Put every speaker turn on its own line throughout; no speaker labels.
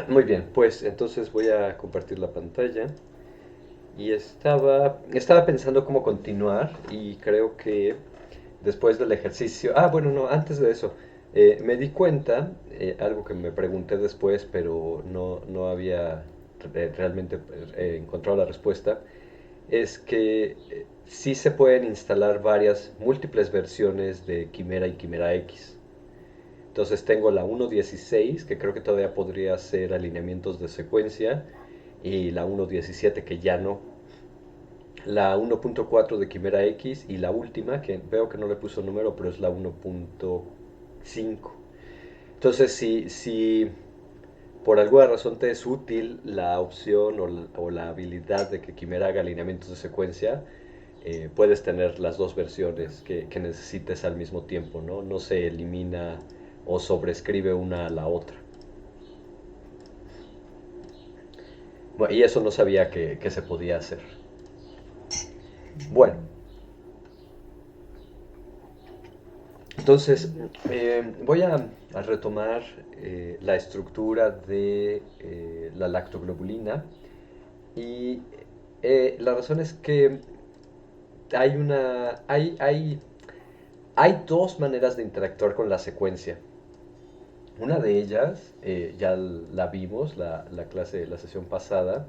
Muy bien, pues entonces voy a compartir la pantalla y estaba pensando cómo continuar y creo que después del ejercicio, bueno, no, antes de eso, me di cuenta, algo que me pregunté después, pero no había realmente encontrado la respuesta, es que sí se pueden instalar varias, múltiples versiones de Quimera y Quimera X. Entonces tengo la 1.16, que creo que todavía podría hacer alineamientos de secuencia, y la 1.17 que ya no. La 1.4 de Quimera X y la última, que veo que no le puso número, pero es la 1.5. Entonces, si por alguna razón te es útil la opción o la habilidad de que Quimera haga alineamientos de secuencia, puedes tener las dos versiones que necesites al mismo tiempo, ¿no? No se elimina o sobrescribe una a la otra. Bueno, y eso no sabía que se podía hacer. Bueno, entonces voy a retomar la estructura de la lactoglobulina y la razón es que hay dos maneras de interactuar con la secuencia. Una de ellas, ya la vimos, la sesión pasada,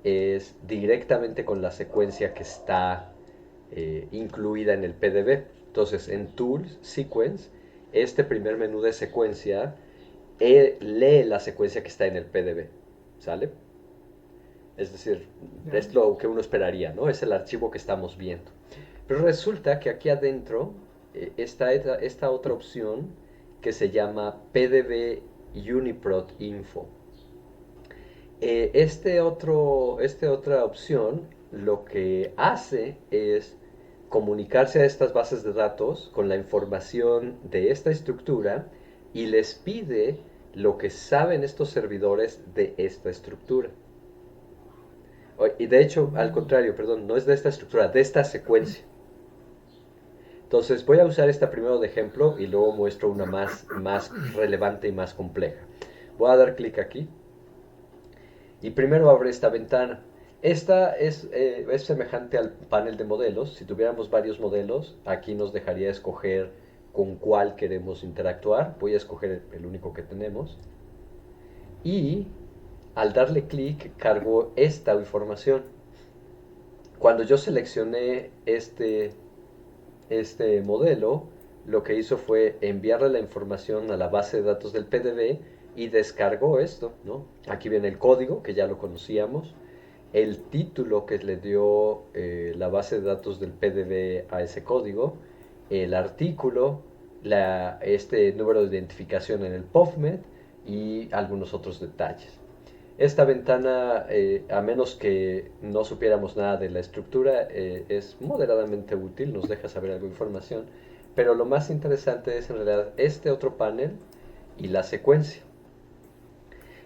es directamente con la secuencia que está incluida en el PDB. Entonces, en Tools, Sequence, este primer menú de secuencia lee la secuencia que está en el PDB. ¿Sale? Es decir,
Ya.
es lo que uno esperaría, ¿no? Es el archivo que estamos viendo. Pero resulta que aquí adentro está esta otra opción que se llama PDB Uniprot Info. Esta otra opción lo que hace es comunicarse a estas bases de datos con la información de esta estructura y les pide lo que saben estos servidores de esta estructura. Y de hecho, al
Mm,
contrario, perdón, no es de esta estructura, de esta secuencia. Entonces voy a usar esta primero de ejemplo y luego muestro una más relevante y más compleja. Voy a dar clic aquí y primero abre esta ventana. Esta es semejante al panel de modelos. Si tuviéramos varios modelos, aquí nos dejaría escoger con cuál queremos interactuar. Voy a escoger el único que tenemos. Y al darle clic, cargo esta información. Cuando yo seleccioné este modelo, lo que hizo fue enviarle la información a la base de datos del PDB y descargó esto, ¿no? Aquí viene el código, que ya lo conocíamos, el título que le dio la base de datos del PDB a ese código, el artículo, este número de identificación en el PubMed y algunos otros detalles. Esta ventana, a menos que no supiéramos nada de la estructura, es moderadamente útil, nos deja saber algo de información, pero lo más interesante es en realidad este otro panel y la secuencia.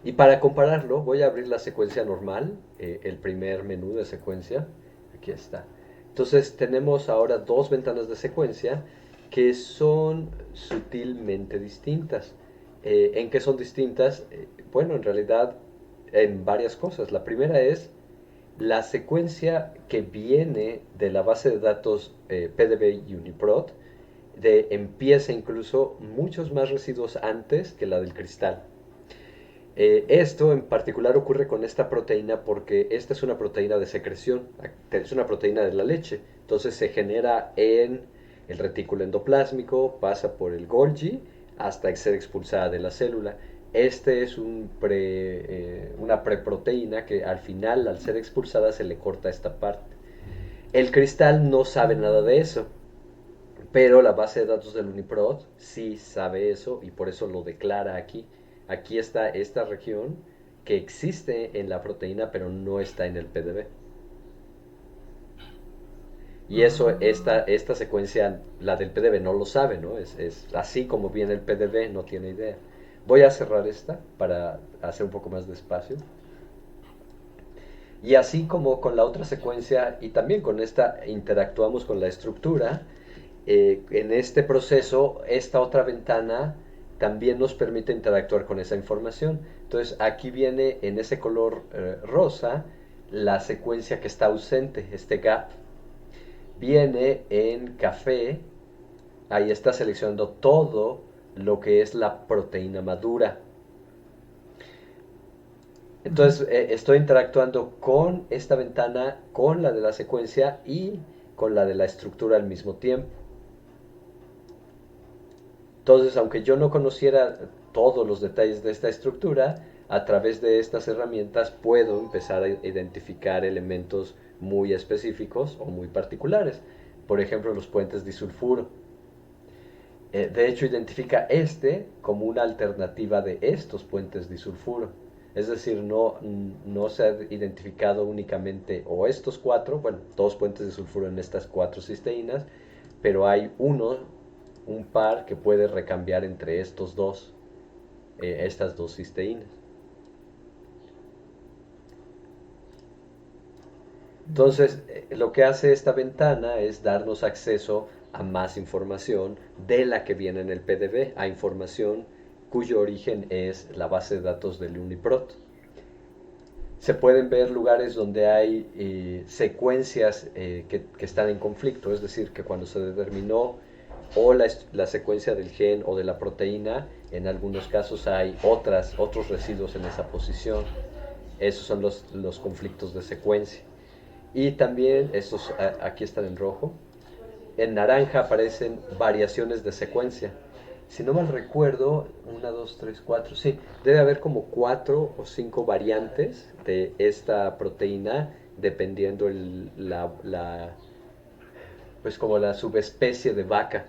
Y para compararlo, voy a abrir la secuencia normal, el primer menú de secuencia. Aquí está. Entonces tenemos ahora dos ventanas de secuencia que son sutilmente distintas. ¿En qué son distintas? Bueno, en realidad en varias cosas. La primera es la secuencia que viene de la base de datos PDB Uniprot, empieza incluso muchos más residuos antes que la del cristal. Esto en particular ocurre con esta proteína porque esta es una proteína de secreción, es una proteína de la leche. Entonces se genera en el retículo endoplásmico, pasa por el Golgi hasta ser expulsada de la célula. Este es una preproteína que al final, al ser expulsada, se le corta esta parte. El cristal no sabe nada de eso, pero la base de datos del Uniprot sí sabe eso y por eso lo declara aquí. Aquí está esta región que existe en la proteína pero no está en el PDB. Y eso,
ah,
esta secuencia, la del PDB no lo sabe, ¿no? Es así como viene el PDB, no tiene idea. Voy a cerrar esta para hacer un poco más de espacio. Y así como con la otra secuencia y también con esta interactuamos con la estructura, en este proceso, esta otra ventana también nos permite interactuar con esa información. Entonces aquí viene en ese color rosa la secuencia que está ausente, este gap. Viene en café, ahí está seleccionando todo lo que es la proteína madura.
Ujú.
Entonces estoy interactuando con esta ventana, con la de la secuencia y con la de la estructura al mismo tiempo. Entonces, aunque yo no conociera todos los detalles de esta estructura, a través de estas herramientas puedo empezar a identificar elementos muy específicos o muy particulares. Por ejemplo, los puentes disulfuro. De hecho, identifica este como una alternativa de estos puentes disulfuro. Es decir, no se ha identificado únicamente o estos cuatro, bueno, dos puentes de sulfuro en estas cuatro cisteínas, pero hay un par que puede recambiar entre estos dos, estas dos cisteínas.
Ya.
Entonces, lo que hace esta ventana es darnos acceso a más información de la que viene en el PDB, a información cuyo origen es la base de datos del UniProt. Se pueden ver lugares donde hay secuencias que están en conflicto, es decir, que cuando se determinó o la secuencia del gen o de la proteína, en algunos casos hay otros residuos en esa posición. Esos son los conflictos de secuencia. Y también, estos aquí están en rojo, en naranja aparecen variaciones de secuencia. Si no mal recuerdo, una, dos, tres, cuatro, sí, debe haber como cuatro o cinco variantes de esta proteína dependiendo pues como la subespecie de vaca.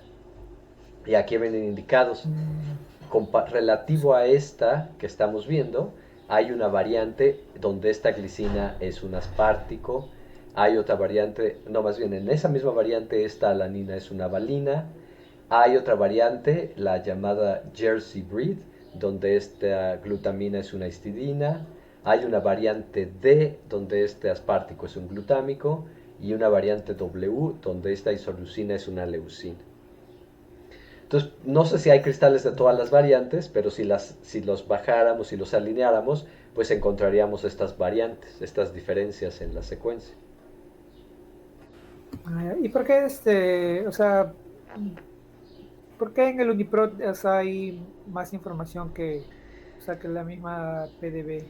Y aquí vienen indicados.
Mm.
Relativo a esta que estamos viendo, hay una variante donde esta glicina es un aspartico, hay otra variante, no, más bien en esa misma variante esta alanina es una valina, hay otra variante, la llamada Jersey Breed, donde esta glutamina es una histidina, hay una variante D, donde este aspartico es un glutámico, y una variante W, donde esta isoleucina es una leucina. Entonces, no sé si hay cristales de todas las variantes, pero si los bajáramos, si los alineáramos, pues encontraríamos estas variantes, estas diferencias en la secuencia.
¿Y por qué o sea, por qué en el Uniprot, o sea, hay más información o sea, que la misma PDB?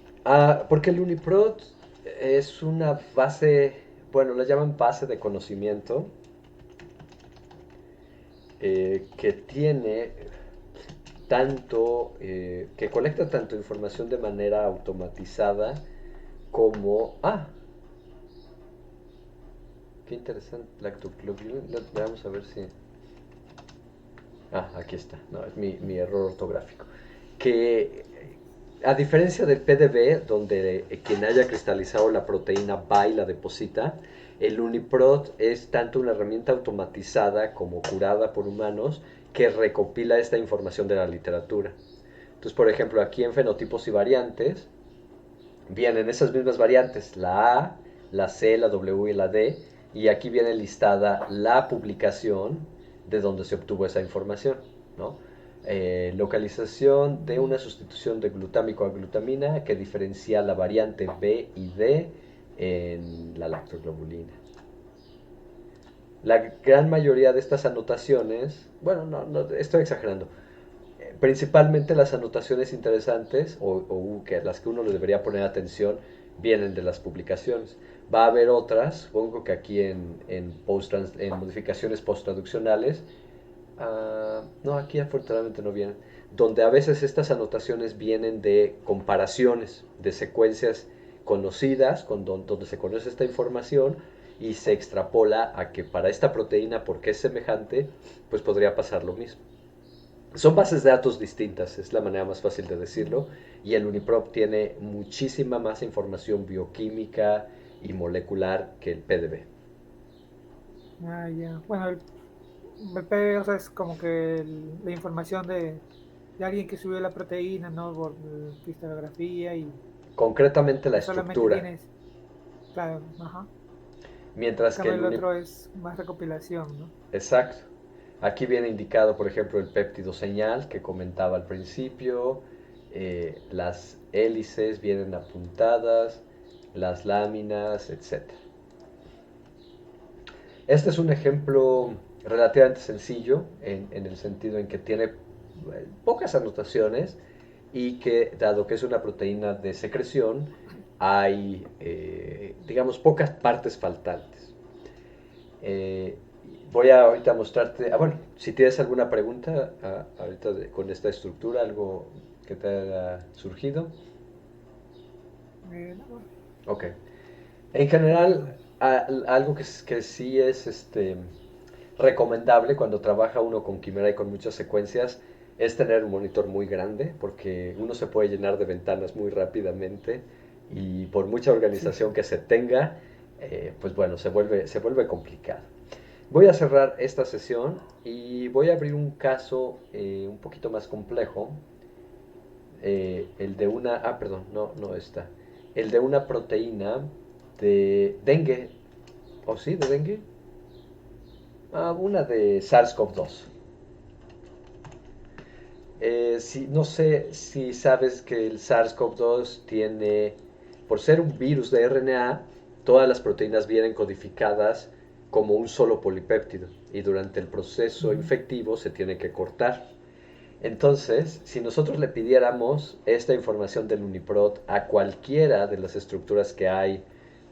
Porque el UniProt es una base, bueno, la llaman base de conocimiento, que tiene que colecta tanto información de manera automatizada como, qué interesante, lactoglobulina, vamos a ver si, aquí está. No, es mi error ortográfico. Que a diferencia del PDB, donde quien haya cristalizado la proteína va y la deposita, el UniProt es tanto una herramienta automatizada como curada por humanos que recopila esta información de la literatura. Entonces, por ejemplo, aquí en fenotipos y variantes, vienen esas mismas variantes, la A, la C, la W y la D, y aquí viene listada la publicación de donde se obtuvo esa información, ¿no? Localización de una sustitución de glutámico a glutamina que diferencia la variante B y D en la lactoglobulina. La gran mayoría de estas anotaciones, bueno, no estoy exagerando, principalmente las anotaciones interesantes que las que uno le debería poner atención vienen de las publicaciones. Va a haber otras, supongo que aquí en modificaciones post-traduccionales, no, aquí afortunadamente no vienen, donde a veces estas anotaciones vienen de comparaciones de secuencias conocidas, donde se conoce esta información y se extrapola a que para esta proteína, porque es semejante, pues podría pasar lo mismo. Son bases de datos distintas, es la manera más fácil de decirlo, y el Uniprop tiene muchísima más información bioquímica y molecular que el PDB.
Ya. Bueno, el PDB, o sea, es como que la información de alguien que subió la proteína, ¿no? Por cristalografía
Concretamente la
y solamente
estructura,
tienes, claro, ajá. En
mientras que
cambio
el
el
Unip...
otro es más recopilación, ¿no?
Exacto. Aquí viene indicado, por ejemplo, el péptido señal que comentaba al principio, las hélices vienen apuntadas, las láminas, etcétera. Este es un ejemplo relativamente sencillo en el sentido en que tiene pocas anotaciones y que, dado que es una proteína de secreción, hay, digamos, pocas partes faltantes. Eh, Voy a ahorita mostrarte, bueno, si tienes alguna pregunta ahorita con esta estructura, algo que te haya surgido.
No,
Ok. En general, algo que sí es recomendable cuando trabaja uno con Quimera y con muchas secuencias es tener un monitor muy grande porque uno se puede llenar de ventanas muy rápidamente y por mucha
sí.
organización que se tenga, pues bueno, se vuelve complicado. Voy a cerrar esta sesión y voy a abrir un caso un poquito más complejo, el de una, perdón, no está, el de una proteína de dengue, ¿o sí, de dengue? Una de SARS-CoV-2. No sé si sabes que el SARS-CoV-2 tiene, por ser un virus de RNA, todas las proteínas vienen codificadas como un solo polipéptido y durante el proceso
Ujú.
infectivo se tiene que cortar. Entonces, si nosotros le pidiéramos esta información del UniProt a cualquiera de las estructuras que hay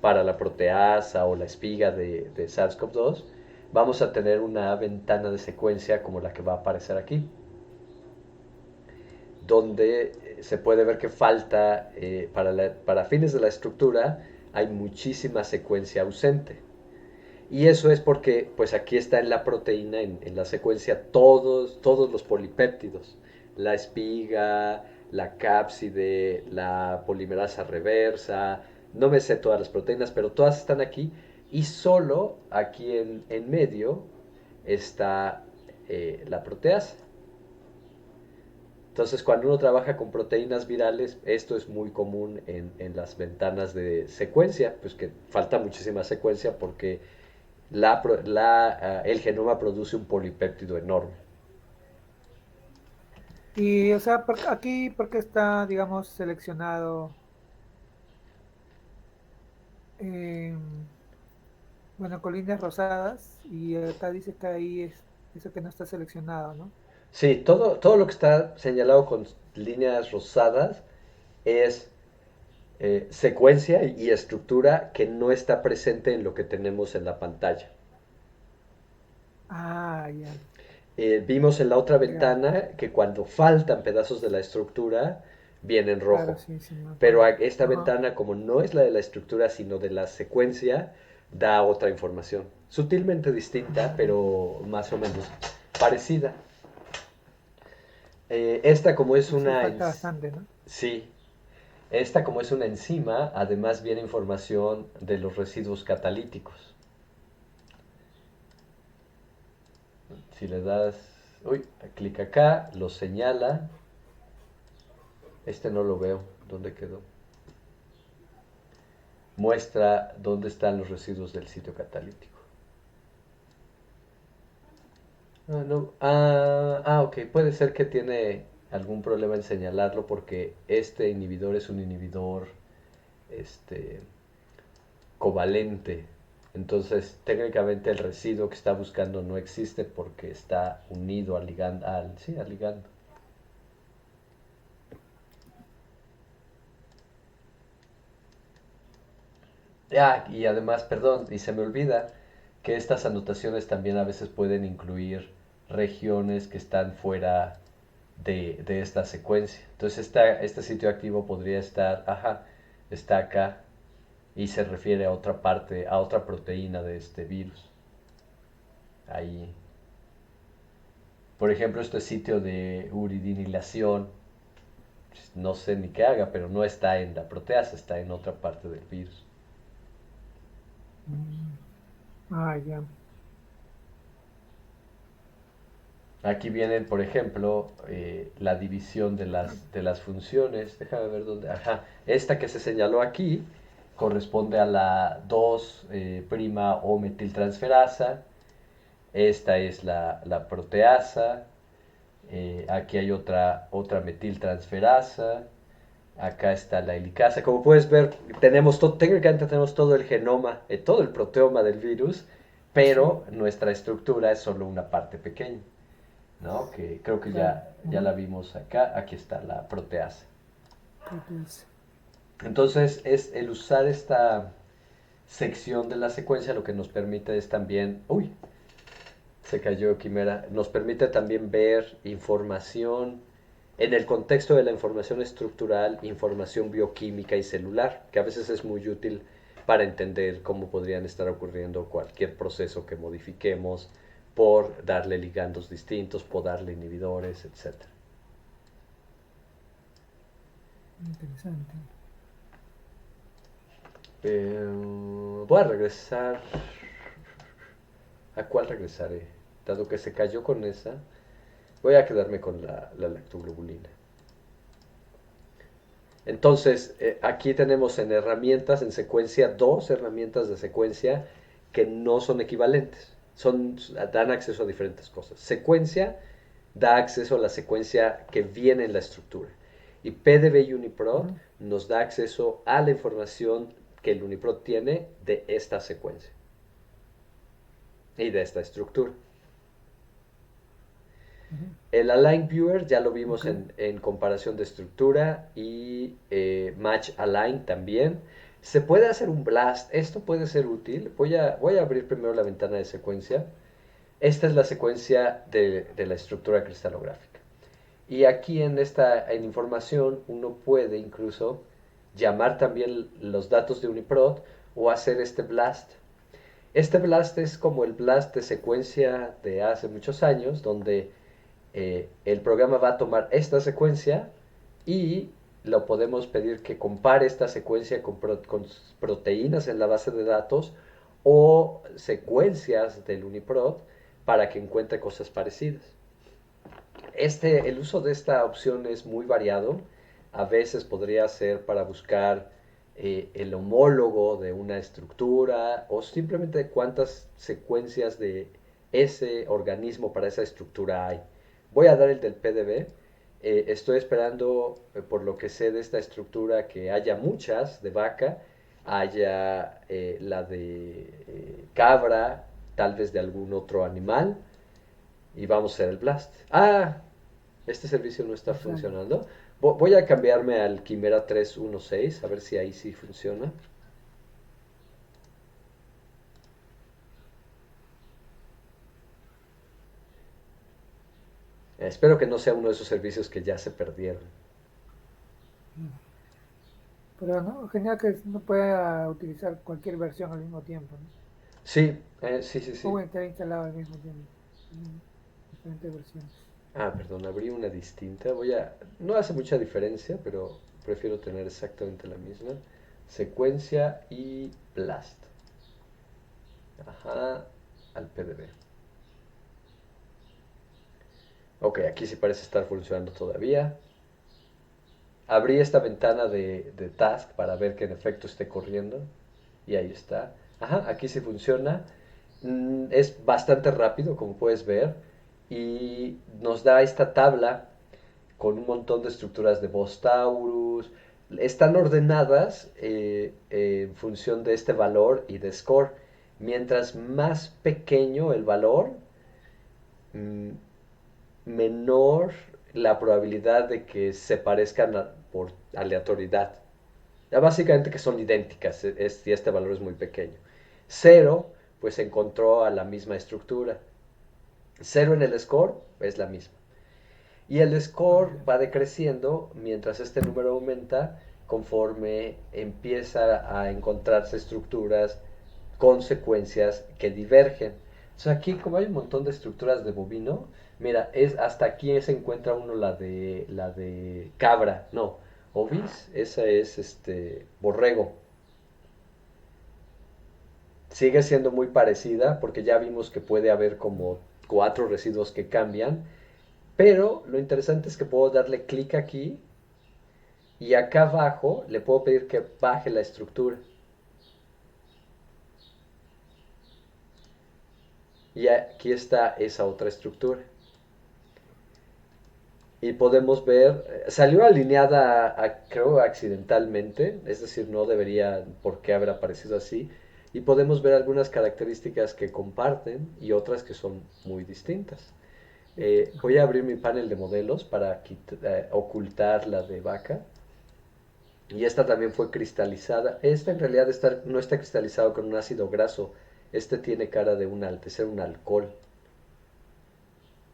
para la proteasa o la espiga de SARS-CoV-2, vamos a tener una ventana de secuencia como la que va a aparecer aquí, donde se puede ver que falta, para fines de la estructura, hay muchísima secuencia ausente. Y eso es porque pues aquí está en la proteína, en la secuencia, todos los polipéptidos. La espiga, la cápside, la polimerasa reversa. No me sé todas las proteínas, pero todas están aquí. Y solo aquí en medio está la proteasa. Entonces, cuando uno trabaja con proteínas virales, esto es muy común en las ventanas de secuencia, pues que falta muchísima secuencia porque el genoma produce un polipéptido enorme.
Y, o sea, aquí, ¿por qué está, digamos, seleccionado? em, bueno, con líneas rosadas y acá dice que ahí es eso que no está seleccionado, ¿no?
Sí, todo lo que está señalado con líneas rosadas es secuencia y estructura que no está presente en lo que tenemos en la pantalla.
Ah, ya,
Vimos en la otra
ya,
ventana que cuando faltan pedazos de la estructura viene en
claro,
rojo.
sí, sí, me
Pero
acuerdo.
esta
Ajá.
ventana, como no es la de la estructura, sino de la secuencia, da otra información. Sutilmente distinta,
Mm.
pero más o menos parecida. Esta como es
Sí,
una...
falta bastante, ¿no?
Sí, esta como es una enzima, además viene información de los residuos catalíticos. Si le das, uy, clic acá, lo señala. Este no lo veo, ¿dónde quedó? Muestra dónde están los residuos del sitio catalítico. No. Ok, puede ser que tiene algún problema en señalarlo porque este inhibidor es un inhibidor este, covalente. Entonces, técnicamente el residuo que está buscando no existe porque está unido al ligando. Sí, al ligando. Y además, perdón, y se me olvida que estas anotaciones también a veces pueden incluir regiones que están fuera de esta secuencia. Entonces, este sitio activo podría estar, está acá y se refiere a otra parte, a otra proteína de este virus. Ahí, por ejemplo, este sitio de uridinilación, no sé ni qué haga, pero no está en la proteasa, está en otra parte del virus.
Mm. Ah, ya.
Aquí vienen, por ejemplo, la división de las funciones. Déjame ver dónde. Esta que se señaló aquí corresponde a la 2' o metiltransferasa. Esta es la proteasa. Aquí hay otra metiltransferasa. Acá está la helicasa. Como puedes ver, técnicamente tenemos todo el genoma, todo el proteoma del virus,
Sí,
pero nuestra estructura es solo una parte pequeña, ¿no? Que creo que
claro.
ya la vimos acá. Aquí está la proteasa.
Proteasa.
Entonces, es el usar esta sección de la secuencia lo que nos permite es también, uy, se cayó Quimera, nos permite también ver información en el contexto de la información estructural, información bioquímica y celular, que a veces es muy útil para entender cómo podrían estar ocurriendo cualquier proceso que modifiquemos por darle ligandos distintos, por darle inhibidores, etcétera.
Interesante.
Voy a regresar. ¿A cuál regresaré? Dado que se cayó con esa, voy a quedarme con la lactoglobulina. Entonces, aquí tenemos en herramientas, en secuencia, dos herramientas de secuencia que no son equivalentes. Dan acceso a diferentes cosas. Secuencia da acceso a la secuencia que viene en la estructura. Y PDB Uniprot
Ujú,
nos da acceso a la información que el Uniprot tiene de esta secuencia y de esta estructura.
ujú.
El Align Viewer ya lo vimos
Ok.
en comparación de estructura y Match Align también. Se puede hacer un blast, esto puede ser útil. Voy a abrir primero la ventana de secuencia. Esta es la secuencia de la estructura cristalográfica. Y aquí en información uno puede incluso llamar también los datos de Uniprot o hacer este blast. Este blast es como el blast de secuencia de hace muchos años, donde el programa va a tomar esta secuencia y lo podemos pedir que compare esta secuencia con proteínas en la base de datos o secuencias del UniProt para que encuentre cosas parecidas. El uso de esta opción es muy variado. A veces podría ser para buscar el homólogo de una estructura o simplemente cuántas secuencias de ese organismo para esa estructura hay. Voy a dar el del PDB. Estoy esperando, por lo que sé de esta estructura, que haya muchas de vaca, haya la de cabra, tal vez de algún otro animal, y vamos a hacer el blast. Ah, este servicio no está
Interesante.
funcionando. Voy a cambiarme al Quimera 316, a ver si ahí sí funciona. Espero que no sea uno de esos servicios que ya se perdieron.
Mm. Pero no, genial que no pueda utilizar cualquier versión al mismo tiempo, ¿no?
Sí, sí, sí,
O
sí.
bueno, estar instalado al mismo tiempo. Diferentes versiones.
Ah, perdón, abrí una distinta. No hace mucha diferencia, pero prefiero tener exactamente la misma. Secuencia y blast. Ajá, al PDB. Ok, aquí sí parece estar funcionando todavía. Abrí esta ventana de task para ver que en efecto esté corriendo. Y ahí está. Ajá, aquí sí funciona. Es bastante rápido, como puedes ver. Y nos da esta tabla con un montón de estructuras de Bostaurus. Están ordenadas en función de este valor y de score. Mientras más pequeño el valor, mm, menor la probabilidad de que se parezcan por aleatoriedad. Ya básicamente que son idénticas si este valor es muy pequeño. Cero, pues encontró a la misma estructura. Cero en el score es la misma. Y el
Ah,
score
ya.
va decreciendo mientras este número aumenta conforme empieza a encontrarse estructuras con secuencias que divergen. O sea, aquí como hay un montón de estructuras de bovino, mira, hasta aquí se encuentra uno la de cabra, no, ovis, esa es borrego. Sigue siendo muy parecida porque ya vimos que puede haber como cuatro residuos que cambian, pero lo interesante es que puedo darle clic aquí y acá abajo le puedo pedir que baje la estructura. Y aquí está esa otra estructura. Y podemos ver, salió alineada, creo, accidentalmente, es decir, no debería por qué haber aparecido así. Y podemos ver algunas características que comparten y otras que son muy distintas. Voy a abrir mi panel de modelos para ocultar la de vaca. Y esta también fue cristalizada. Esta en realidad no está cristalizado con un ácido graso. Este tiene cara de ser un alcohol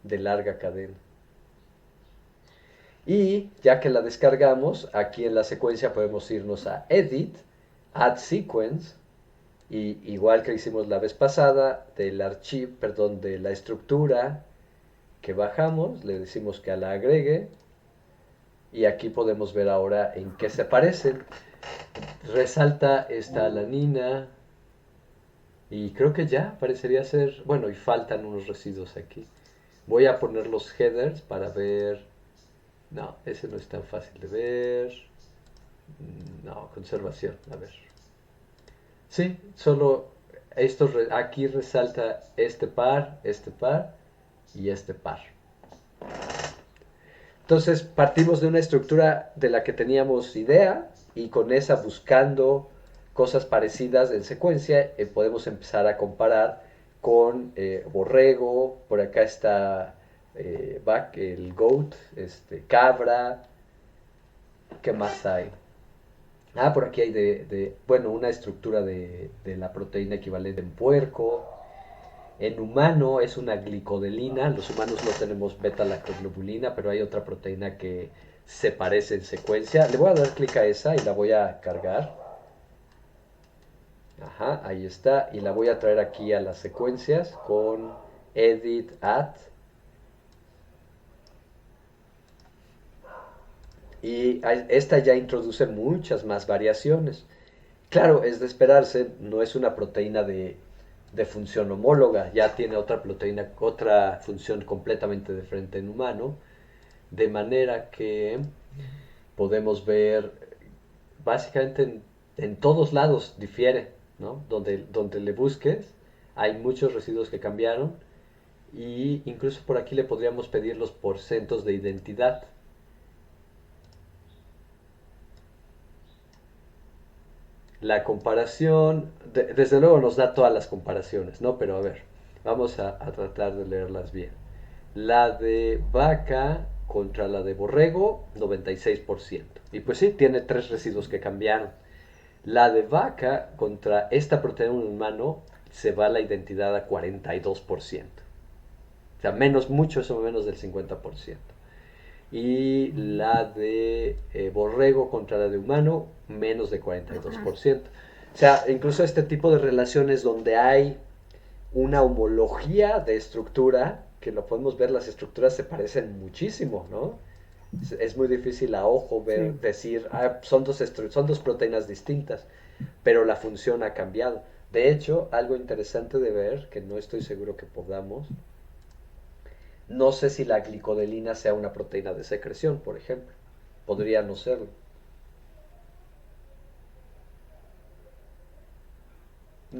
de larga cadena. Y ya que la descargamos, aquí en la secuencia podemos irnos a Edit, Add Sequence, y igual que hicimos la vez pasada, del archivo, perdón, de la estructura que bajamos, le decimos que la agregue, y aquí podemos ver ahora en qué se parecen. Resalta esta alanina, y creo que ya parecería ser, bueno, y faltan unos residuos aquí. Voy a poner los headers para ver. No, ese no es tan fácil de ver. No, conservación, a ver. Sí, solo aquí resalta este par y este par. Entonces partimos de una estructura de la que teníamos idea y con esa buscando cosas parecidas en secuencia podemos empezar a comparar con borrego, por acá está el goat, cabra, ¿qué más hay? Ah, por aquí hay bueno, una estructura de la proteína equivalente en puerco. En humano es una glicodelina. Los humanos no tenemos beta-lactoglobulina, pero hay otra proteína que se parece en secuencia. Le voy a dar clic a esa y la voy a cargar. Ajá, ahí está. Y la voy a traer aquí a las secuencias con Edit Add. Y esta ya introduce muchas más variaciones. Claro, es de esperarse, no es una proteína de función homóloga, ya tiene otra proteína, otra función completamente diferente en humano, de manera que podemos ver básicamente en todos lados difiere, ¿no? Donde le busques, hay muchos residuos que cambiaron y incluso por aquí le podríamos pedir los porcentos de identidad. La comparación, desde luego nos da todas las comparaciones, ¿no? Pero a ver, vamos a tratar de leerlas bien. La de vaca contra la de borrego, 96%. Y pues sí, tiene tres residuos que cambiaron. La de vaca contra esta proteína humano se va la identidad a 42%. O sea, mucho eso menos del 50%. Y la de borrego contra la de humano, menos de 42%. O sea, incluso este tipo de relaciones donde hay una homología de estructura, que lo podemos ver, las estructuras se parecen muchísimo, ¿no? Es muy difícil a ojo ver,
Sí,
decir, son dos proteínas distintas, pero la función ha cambiado. De hecho, algo interesante de ver, que no estoy seguro que podamos, no sé si la glicodelina sea una proteína de secreción, por ejemplo. Podría no serlo.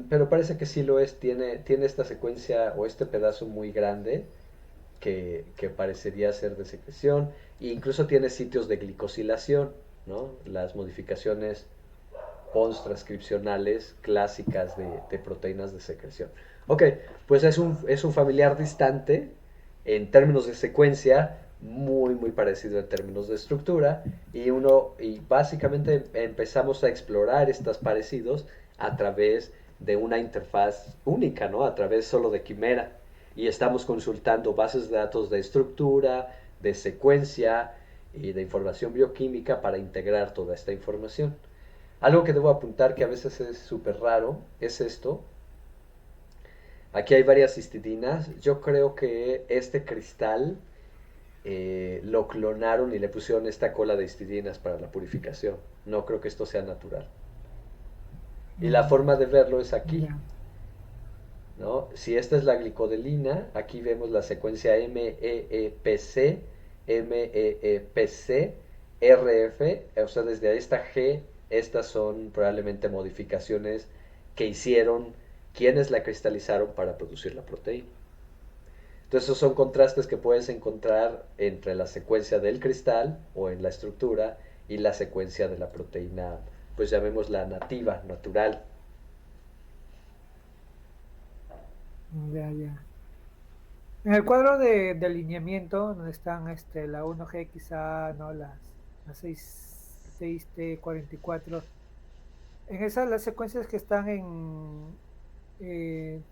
Pero parece que sí lo es. Tiene esta secuencia o este pedazo muy grande que parecería ser de secreción. E incluso tiene sitios de glicosilación, ¿no? Las modificaciones post-transcripcionales clásicas de proteínas de secreción. Ok, pues es un familiar distante en términos de secuencia, muy parecido en términos de estructura, y básicamente empezamos a explorar estos parecidos a través de una interfaz única, ¿no? A través solo de Quimera. Y estamos consultando bases de datos de estructura, de secuencia y de información bioquímica para integrar toda esta información. Algo que debo apuntar que a veces es súper raro es esto. Aquí hay varias histidinas. Yo creo que este cristal lo clonaron y le pusieron esta cola de histidinas para la purificación. No creo que esto sea natural. Y la forma de verlo es aquí,
ya.
¿no? Si esta es la glicodelina, aquí vemos la secuencia MEEPC, MEEPC, RF, o sea, desde esta G, estas son probablemente modificaciones que hicieron quienes la cristalizaron para producir la proteína. Entonces esos son contrastes que puedes encontrar entre la secuencia del cristal o en la estructura y la secuencia de la proteína, pues llamémosla nativa, natural.
Ya, ya. En el cuadro de alineamiento, donde están la 1GXA, ¿no? Las 6T44, en esas las secuencias que están eh,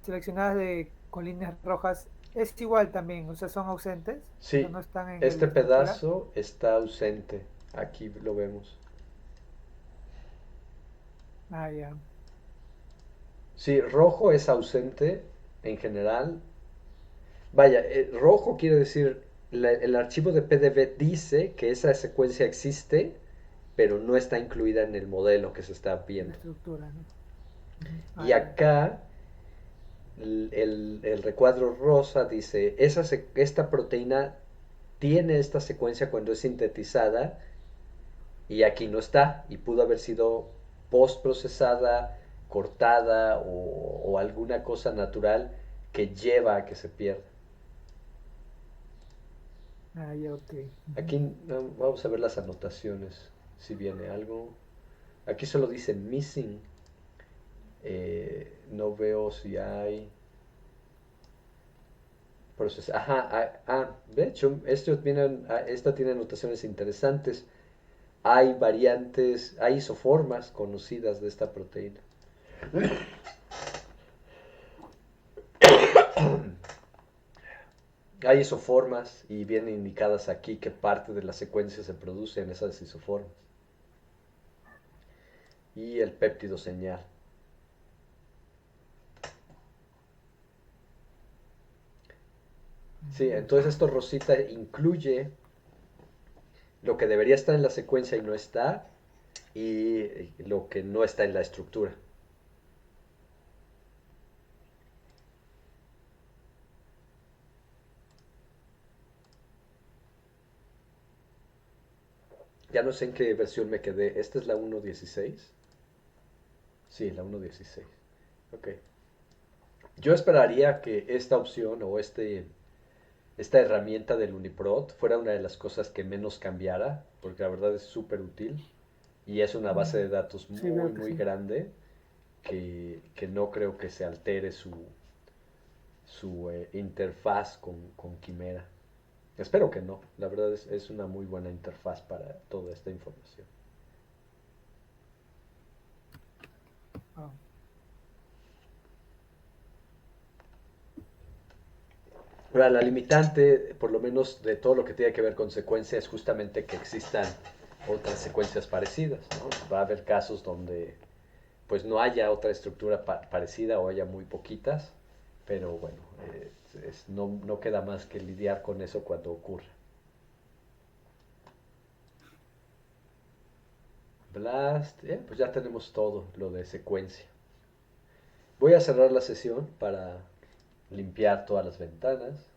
seleccionadas con líneas rojas, es igual también, o sea, son ausentes, o sea,
Sí,
no están en
este
la estructura.
pedazo está ausente. Aquí lo vemos.
Ah, ya.
Sí, rojo es ausente en general. Vaya, rojo quiere decir, el archivo de PDV dice que esa secuencia existe, pero no está incluida en el modelo que se está
En la
viendo.
estructura, ¿no? Ujú.
Y
Ah, ya.
acá el recuadro rosa dice, esta proteína tiene esta secuencia cuando es sintetizada y aquí no está y pudo haber sido post procesada, cortada o alguna cosa natural que lleva a que se pierda.
Ah, ya, ok. Ujú.
Aquí vamos a ver las anotaciones, si viene algo. Aquí solo dice missing. No veo si hay proceso. Ajá, de hecho, esta tiene anotaciones interesantes. Hay variantes, hay isoformas conocidas de esta proteína. Hay isoformas y vienen indicadas aquí qué parte de la secuencia se produce en esas isoformas. Y el péptido señal. Sí, entonces esto Rosita incluye lo que debería estar en la secuencia y no está, y lo que no está en la estructura. Ya no sé en qué versión me quedé. ¿Esta es la 1.16? Sí, la 1.16. Ok. Yo esperaría que esta opción o esta herramienta del Uniprot fuera una de las cosas que menos cambiara, porque la verdad es súper útil y es una base
Mm,
de datos
sí,
muy,
veo que
muy
sí.
grande que no creo que se altere su interfaz con Quimera. Espero que no. La verdad es una muy buena interfaz para toda esta información.
Ah,
Ahora, la limitante, por lo menos de todo lo que tiene que ver con secuencia, es justamente que existan otras secuencias parecidas, ¿no? Va a haber casos donde pues no haya otra estructura parecida o haya muy poquitas, pero bueno, no queda más que lidiar con eso cuando ocurra. Blast, pues ya tenemos todo lo de secuencia. Voy a cerrar la sesión para limpiar todas las ventanas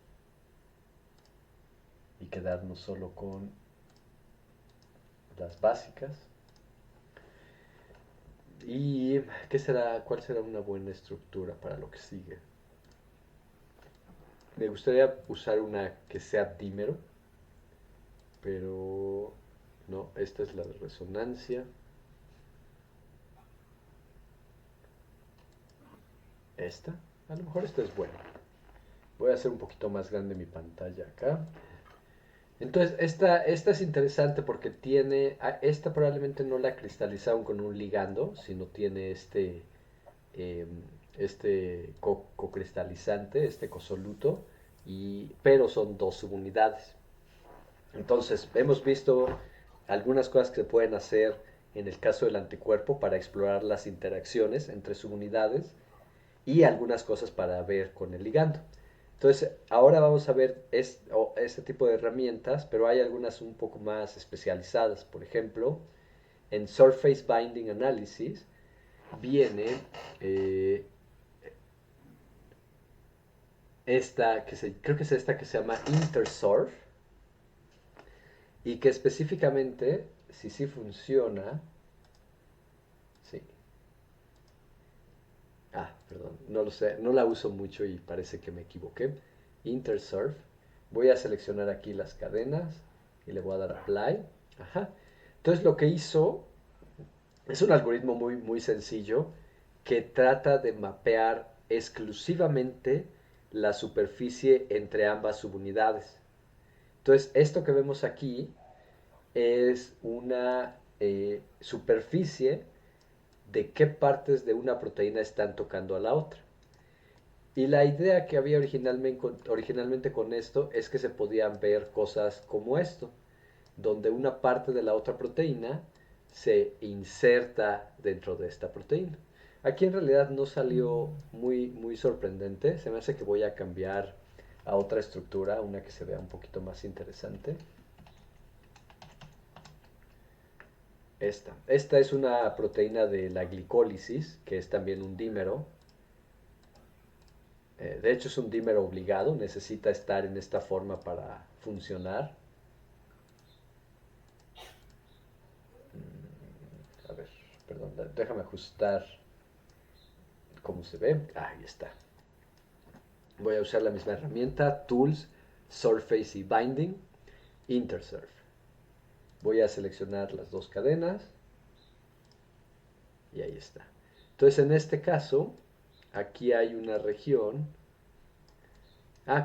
y quedarnos solo con las básicas. ¿Y cuál será una buena estructura para lo que sigue? Me gustaría usar una que sea dímero, pero no, esta es la de resonancia. Esta, a lo mejor esta es buena. Voy a hacer un poquito más grande mi pantalla acá. Entonces, esta es interesante porque esta probablemente no la cristalizaron con un ligando, sino tiene eh, este cocristalizante, este cosoluto, pero son dos subunidades. Entonces, hemos visto algunas cosas que se pueden hacer en el caso del anticuerpo para explorar las interacciones entre subunidades y algunas cosas para ver con el ligando. Entonces, ahora vamos a ver este tipo de herramientas, pero hay algunas un poco más especializadas. Por ejemplo, en Surface Binding Analysis viene eh, creo que es esta que se llama Intersurf, y que específicamente, si sí funciona, sí, Perdón, no lo sé, no la uso mucho y parece que me equivoqué. Intersurf. Voy a seleccionar aquí las cadenas y le voy a dar apply. Ajá. Entonces lo que hizo es un algoritmo muy sencillo que trata de mapear exclusivamente la superficie entre ambas subunidades. Entonces, esto que vemos aquí es una superficie de qué partes de una proteína están tocando a la otra. Y la idea que había originalmente con esto es que se podían ver cosas como esto, donde una parte de la otra proteína se inserta dentro de esta proteína. Aquí en realidad no salió
Mm,
muy sorprendente, se me hace que voy a cambiar a otra estructura, una que se vea un poquito más interesante. Esta es una proteína de la glicólisis, que es también un dímero. De hecho es un dímero obligado, necesita estar en esta forma para funcionar. A ver, perdón, déjame ajustar cómo se ve. Ahí está. Voy a usar la misma herramienta, Tools, Surface y Binding, Intersurf. Voy a seleccionar las dos cadenas y ahí está. Entonces en este caso, aquí hay una región,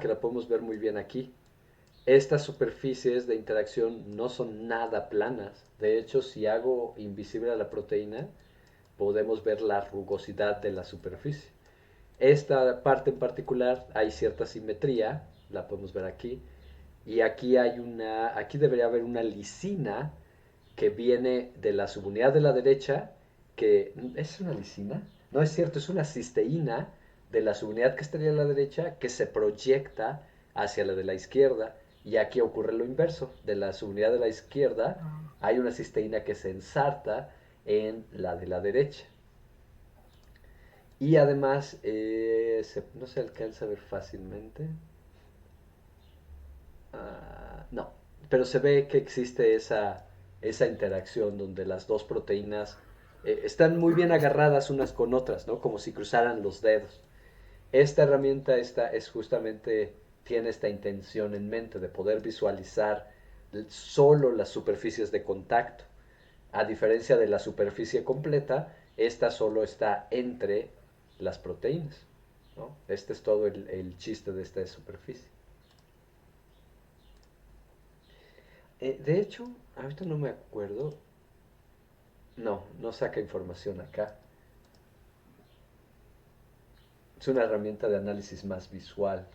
que la podemos ver muy bien aquí. Estas superficies de interacción no son nada planas. De hecho, si hago invisible a la proteína, podemos ver la rugosidad de la superficie. Esta parte en particular hay cierta simetría, la podemos ver aquí, y aquí debería haber una lisina que viene de la subunidad de la derecha, que es una lisina, no es cierto, es una cisteína de la subunidad que estaría a la derecha que se proyecta hacia la de la izquierda. Y aquí ocurre lo inverso, de la subunidad de la izquierda
ah,
hay una cisteína que se ensarta en la de la derecha. Y además, no se alcanza a ver fácilmente. No, pero se ve que existe esa interacción donde las dos proteínas están muy bien agarradas unas con otras, ¿no? Como si cruzaran los dedos. Esta herramienta es justamente, tiene esta intención en mente de poder visualizar solo las superficies de contacto. A diferencia de la superficie completa, esta solo está entre las proteínas, ¿no? Este es todo el chiste de esta superficie. De hecho, ahorita no me acuerdo. No, no saca información acá. Es una herramienta de análisis más visual.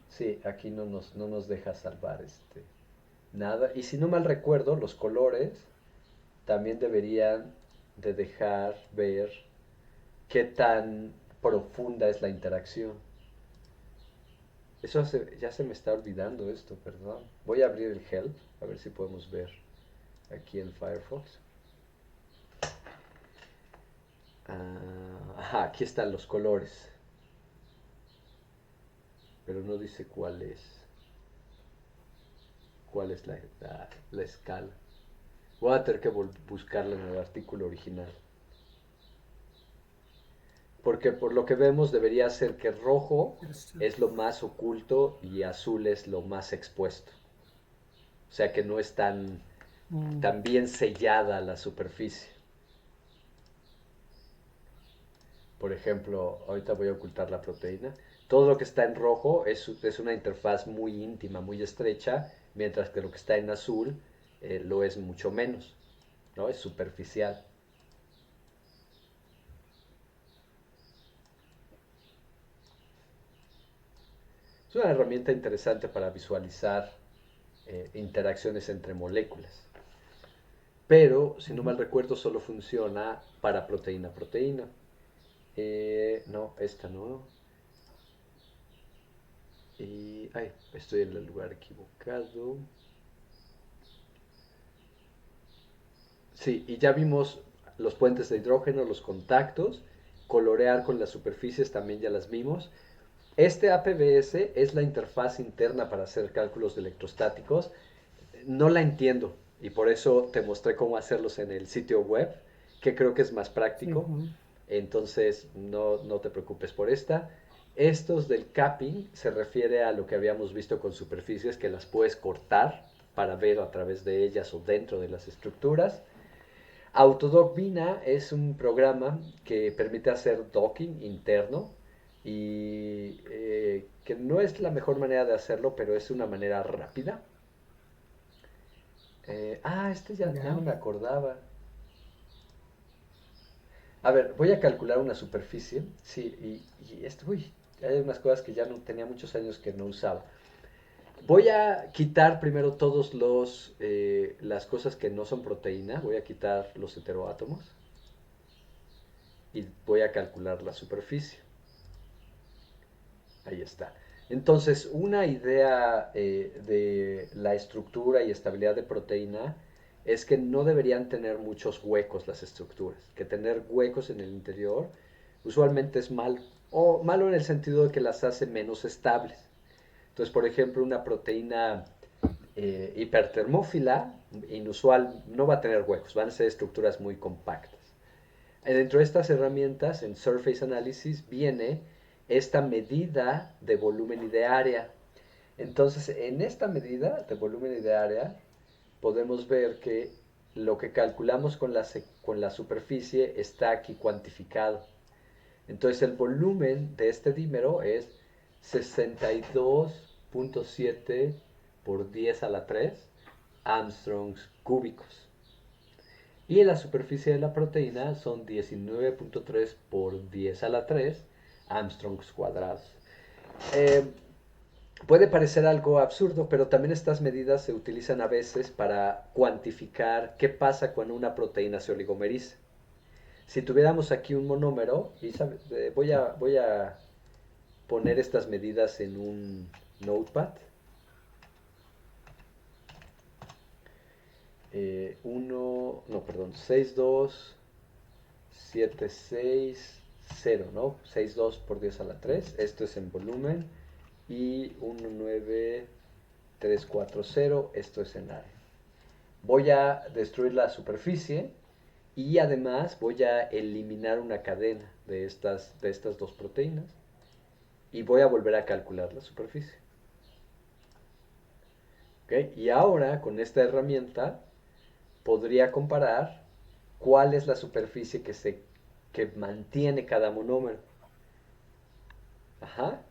Sí, aquí no nos deja salvar nada. Y si no mal recuerdo, los colores también deberían de dejar ver qué tan profunda es la interacción. Ya se me está olvidando esto, perdón. Voy a abrir el Help, a ver si podemos ver aquí en Firefox. Ajá, aquí están los colores, pero no dice cuál es la escala. Voy a tener que buscarla en el artículo original. Porque por lo que vemos debería ser que rojo
interesante.
es lo más oculto y azul es lo más expuesto. O sea que no es
Mm,
tan bien sellada la superficie. Por ejemplo, ahorita voy a ocultar la proteína. Todo lo que está en rojo es una interfaz muy íntima, muy estrecha, mientras que lo que está en azul lo es mucho menos, ¿no? Es superficial. Es una herramienta interesante para visualizar interacciones entre moléculas. Pero, si no
ujú.
mal recuerdo, solo funciona para proteína-proteína. No, esta no. Ay, estoy en el lugar equivocado. Sí, y ya vimos los puentes de hidrógeno, los contactos, colorear con las superficies también ya las vimos. Este APBS es la interfaz interna para hacer cálculos de electrostáticos. No la entiendo y por eso te mostré cómo hacerlos en el sitio web, que creo que es más
Sí,
práctico.
ujú.
entonces no te preocupes por esta. Estos del capping se refiere a lo que habíamos visto con superficies que las puedes cortar para ver a través de ellas o dentro de las estructuras. Autodock Vina es un programa que permite hacer docking interno y que no es la mejor manera de hacerlo, pero es una manera rápida. Este ya no
Ya.
me acordaba. A ver, voy a calcular una superficie. Sí, uy, hay unas cosas que ya no tenía muchos años que no usaba. Voy a quitar primero todos las cosas que no son proteína. Voy a quitar los heteroátomos y voy a calcular la superficie. Ahí está. Entonces, una idea de la estructura y estabilidad de proteína es que no deberían tener muchos huecos las estructuras, que tener huecos en el interior usualmente es mal, o malo en el sentido de que las hace menos estables. Entonces, por ejemplo, una proteína hipertermófila inusual no va a tener huecos, van a ser estructuras muy compactas. Dentro de estas herramientas, en Surface Analysis, viene esta medida de volumen y de área. Entonces, en esta medida de volumen y de área, podemos ver que lo que calculamos con la superficie está aquí cuantificado. Entonces, el volumen de este dímero es 62.7 por 10 a la 3 Armstrongs cúbicos. Y en la superficie de la proteína son 19.3 por 10 a la 3 Armstrongs cuadrados. Eh, Puede parecer algo absurdo, pero también estas medidas se utilizan a veces para cuantificar qué pasa cuando una proteína se oligomeriza. Si tuviéramos aquí un monómero, voy a poner estas medidas en un notepad. 1, no, perdón, 6276 ¿no? 62 por 10 a la 3. Esto es en volumen. Y 19340, esto es en área. Voy a destruir la superficie y además voy a eliminar una cadena de estas dos proteínas y voy a volver a calcular la superficie. ¿Okay? Y ahora con esta herramienta podría comparar cuál es la superficie que mantiene cada monómero. Ajá.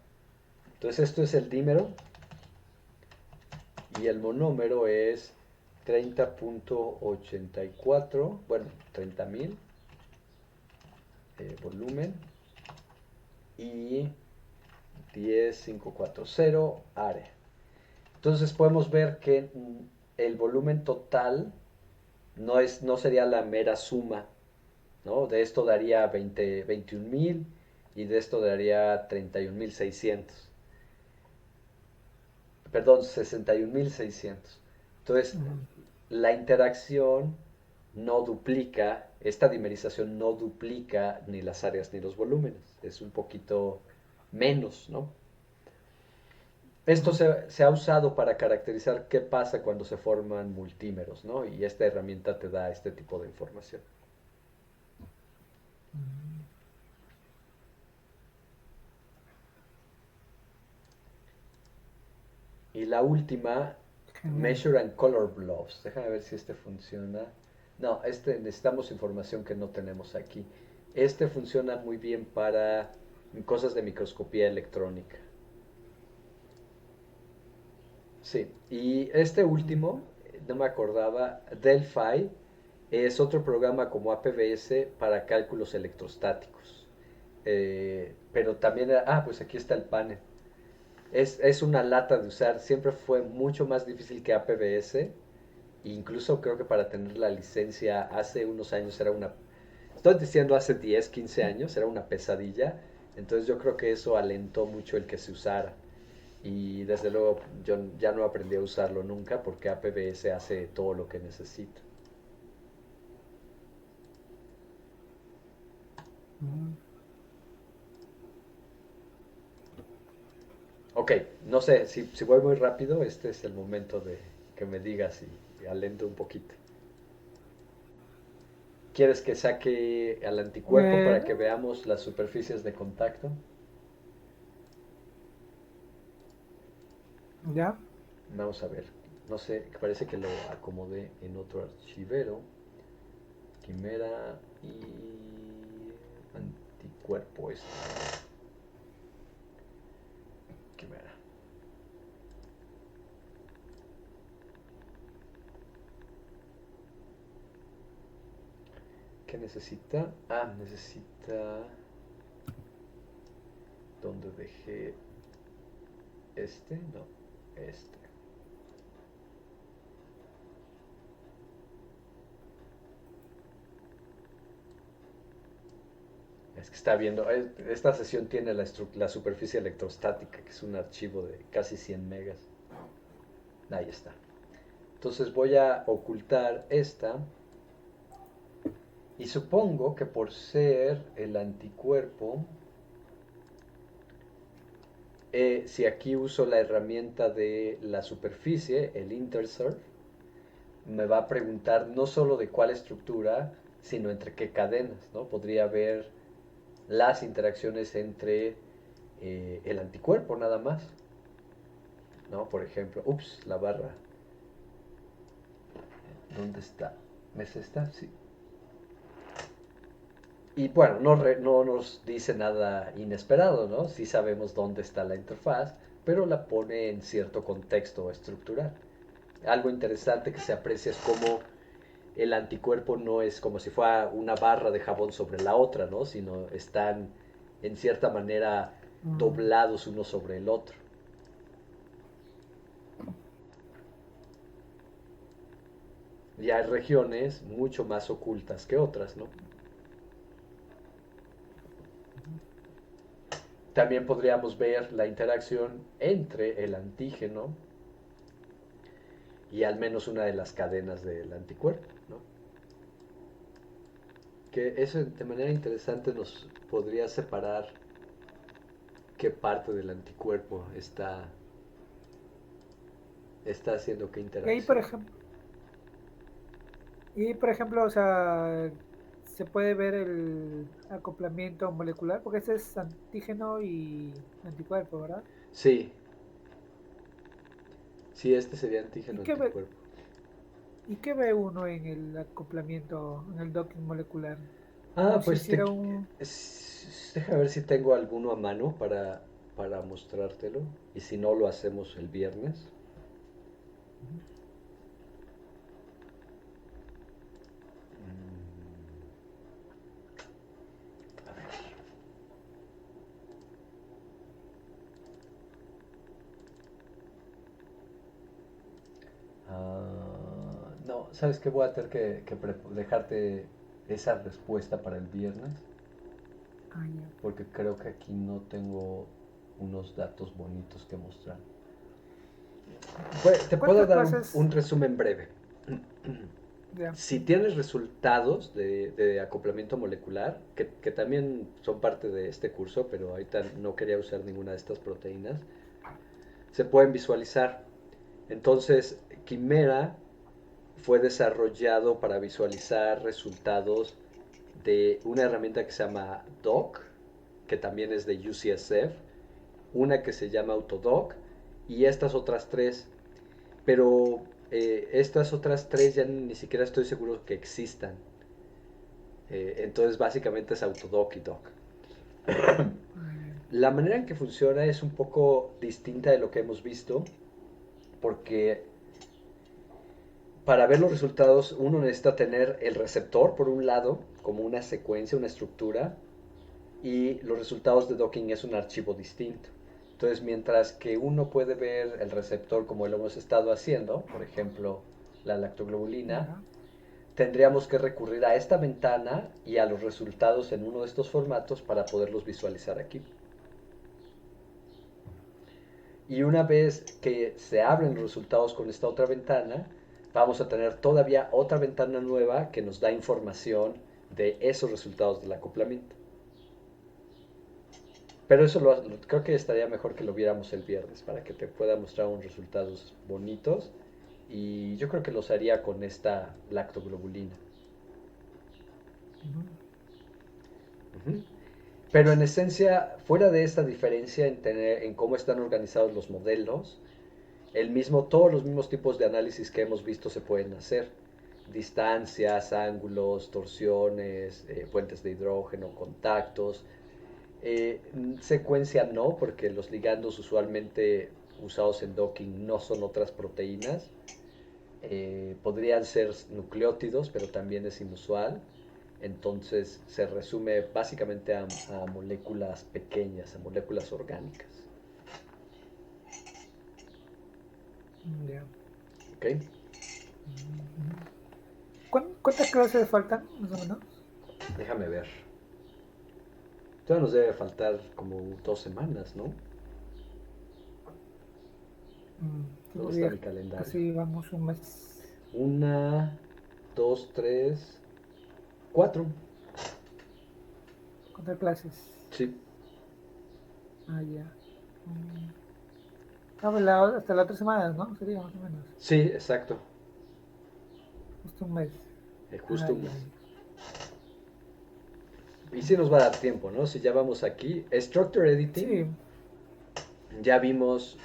Entonces esto es el dímero y el monómero es 30.84, bueno, 30.000 volumen y 10540 área. Entonces podemos ver que el volumen total no sería la mera suma, ¿no? De esto daría 21.000 y de esto daría 31.600. Perdón, 61.600. Entonces,
Mm.
la interacción no duplica, esta dimerización no duplica ni las áreas ni los volúmenes. Es un poquito menos, ¿no? Esto
Ujú.
se ha usado para caracterizar qué pasa cuando se forman multímeros, ¿no? Y esta herramienta te da este tipo de información.
Mm.
Y la última,
Genial.
Measure and Color Blobs. Déjame ver si este funciona. No, necesitamos información que no tenemos aquí. Este funciona muy bien para cosas de microscopía electrónica. Sí, y este
Mm.
último, no me acordaba, Delphi es otro programa como APBS para cálculos electrostáticos. Pero también, pues aquí está el panel. Es una lata de usar, siempre fue mucho más difícil que APBS. Incluso creo que para tener la licencia hace unos años era estoy diciendo hace 10 15 años, era una pesadilla. Entonces yo creo que eso alentó mucho el que se usara. Y desde luego yo ya no aprendí a usarlo nunca porque APBS hace todo lo que necesita.
Mm.
Ok, no sé, si voy muy rápido, este es el momento de que me digas y alento un poquito. ¿Quieres que saque al anticuerpo
Eh,
para que veamos las superficies de contacto?
ya.
Vamos a ver. No sé, parece que lo acomodé en otro archivero. Quimera y anticuerpo este. Quimera. ¿Qué necesita? Ah, necesita... ¿Dónde dejé este? No, este. Es que está viendo, esta sesión tiene la superficie electrostática, que es un archivo de casi 100 megas. Ahí está. Entonces voy a ocultar esta y supongo que por ser el anticuerpo, si aquí uso la herramienta de la superficie, el intersurf, me va a preguntar no solo de cuál estructura, sino entre qué cadenas, ¿no? Podría ver las interacciones entre el anticuerpo nada más, ¿no? Por ejemplo, ups, la barra. ¿Dónde está? ¿Es esta? Sí. Y bueno, no nos dice nada inesperado, ¿no? Sí sabemos dónde está la interfaz, pero la pone en cierto contexto estructural. Algo interesante que se aprecia es cómo el anticuerpo no es como si fuera una barra de jabón sobre la otra, ¿no? Sino están en cierta manera
Mm,
doblados uno sobre el otro. Y hay regiones mucho más ocultas que otras, ¿no? También podríamos ver la interacción entre el antígeno y al menos una de las cadenas del anticuerpo, ¿no? Que eso de manera interesante nos podría separar qué parte del anticuerpo está haciendo qué
y ahí, por
interacción.
ejemplo, o sea, se puede ver el acoplamiento molecular, porque ese es antígeno y anticuerpo, ¿verdad?
Sí, sí, este sería
¿Y
antígeno
qué ve,
anticuerpo.
y qué ve uno en el acoplamiento, en el docking molecular?
Ah,
Como si
pues
hiciera un...
deja ver si tengo alguno a mano para mostrártelo. Y si no, lo hacemos el viernes. A ver. No, ¿sabes qué? Voy a tener que dejarte esa respuesta para el viernes.
Ah, ya.
Porque creo que aquí no tengo unos datos bonitos que mostrar. Te puedo
¿Cuántas
dar un
clases?
resumen breve.
Ya.
Si tienes resultados de acoplamiento molecular, que también son parte de este curso, pero ahorita no quería usar ninguna de estas proteínas, se pueden visualizar. Entonces, Quimera fue desarrollado para visualizar resultados de una herramienta que se llama Doc, que también es de UCSF, una que se llama Autodoc y estas otras tres. Pero estas otras tres ya ni siquiera estoy seguro que existan. Entonces básicamente es Autodoc y Doc.
Ah, ya.
La manera en que funciona es un poco distinta de lo que hemos visto, porque para ver los resultados uno necesita tener el receptor por un lado, como una secuencia, una estructura, y los resultados de docking es un archivo distinto. Entonces, mientras que uno puede ver el receptor como lo hemos estado haciendo, por ejemplo, la lactoglobulina,
Ya.
tendríamos que recurrir a esta ventana y a los resultados en uno de estos formatos para poderlos visualizar aquí. Y una vez que se abren los resultados con esta otra ventana, vamos a tener todavía otra ventana nueva que nos da información de esos resultados del acoplamiento. Pero eso creo que estaría mejor que lo viéramos el viernes para que te pueda mostrar unos resultados bonitos. Y yo creo que los haría con esta lactoglobulina.
Ujú.
Ujú. Pero en esencia, fuera de esta diferencia en cómo están organizados los modelos, todos los mismos tipos de análisis que hemos visto se pueden hacer. Distancias, ángulos, torsiones, puentes de hidrógeno, contactos. Secuencia no, porque los ligandos usualmente usados en docking no son otras proteínas. Podrían ser nucleótidos, pero también es inusual. Entonces se resume básicamente a moléculas pequeñas, a moléculas orgánicas.
Ya.
¿Ok?
Ujú. ¿Cuántas clases faltan, más o menos?
Déjame ver. Todavía nos debe faltar como 2 semanas, ¿no? ¿Dónde está
Todavía
mi calendario?
casi vamos un mes.
Una, dos, tres, cuatro.
¿Cuántas clases?
Sí,
Ah, ya. Mm. Ah, pues hasta la otra semana, ¿no? Sería más o menos.
sí, exacto.
Justo un mes.
Justo
Ah,
un
ya,
mes.
ya.
Y sí nos va a dar tiempo, ¿no? Si ya vamos aquí. Structure Editing,
Sí.
ya vimos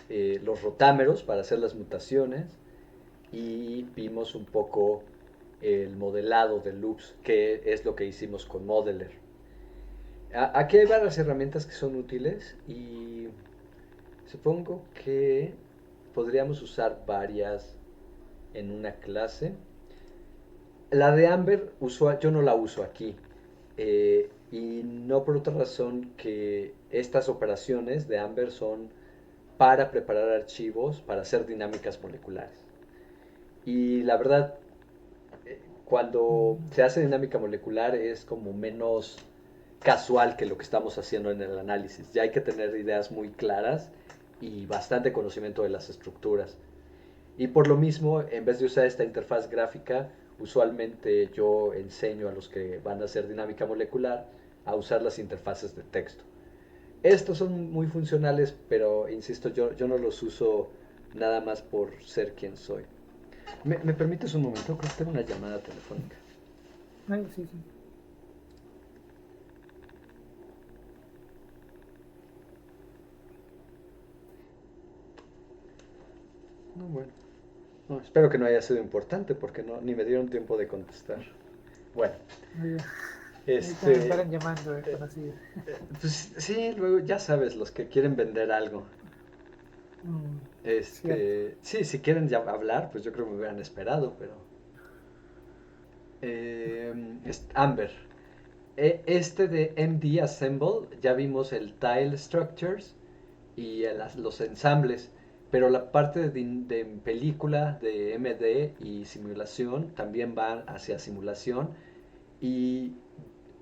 los rotámeros para hacer las mutaciones y vimos un poco el modelado de loops, que es lo que hicimos con Modeler. Aquí hay varias herramientas que son útiles y supongo que podríamos usar varias en una clase. La de Amber yo no la uso aquí. Y no por otra razón que estas operaciones de Amber son para preparar archivos para hacer dinámicas moleculares. Y la verdad, cuando
Mm.
se hace dinámica molecular es como menos casual que lo que estamos haciendo en el análisis. Ya hay que tener ideas muy claras y bastante conocimiento de las estructuras. Y por lo mismo, en vez de usar esta interfaz gráfica, usualmente yo enseño a los que van a hacer dinámica molecular a usar las interfaces de texto. Estos son muy funcionales, pero insisto, yo no los uso nada más por ser quien soy. ¿Me permites un momento? Creo que tengo una llamada telefónica.
Ay, sí, sí.
No, bueno. No, espero que no haya sido importante porque no, ni me dieron tiempo de contestar. Bueno,
Ah, ya. Ahí también me
este,
paran llamando de conocidos.
pues sí, luego ya sabes, los que quieren vender algo.
Mm, cierto.
Sí, si quieren ya hablar, pues yo creo que me hubieran esperado, pero... Amber. Este de MD Assemble, ya vimos el Tile Structures y los ensambles, pero la parte de película de MD y simulación también van hacia simulación y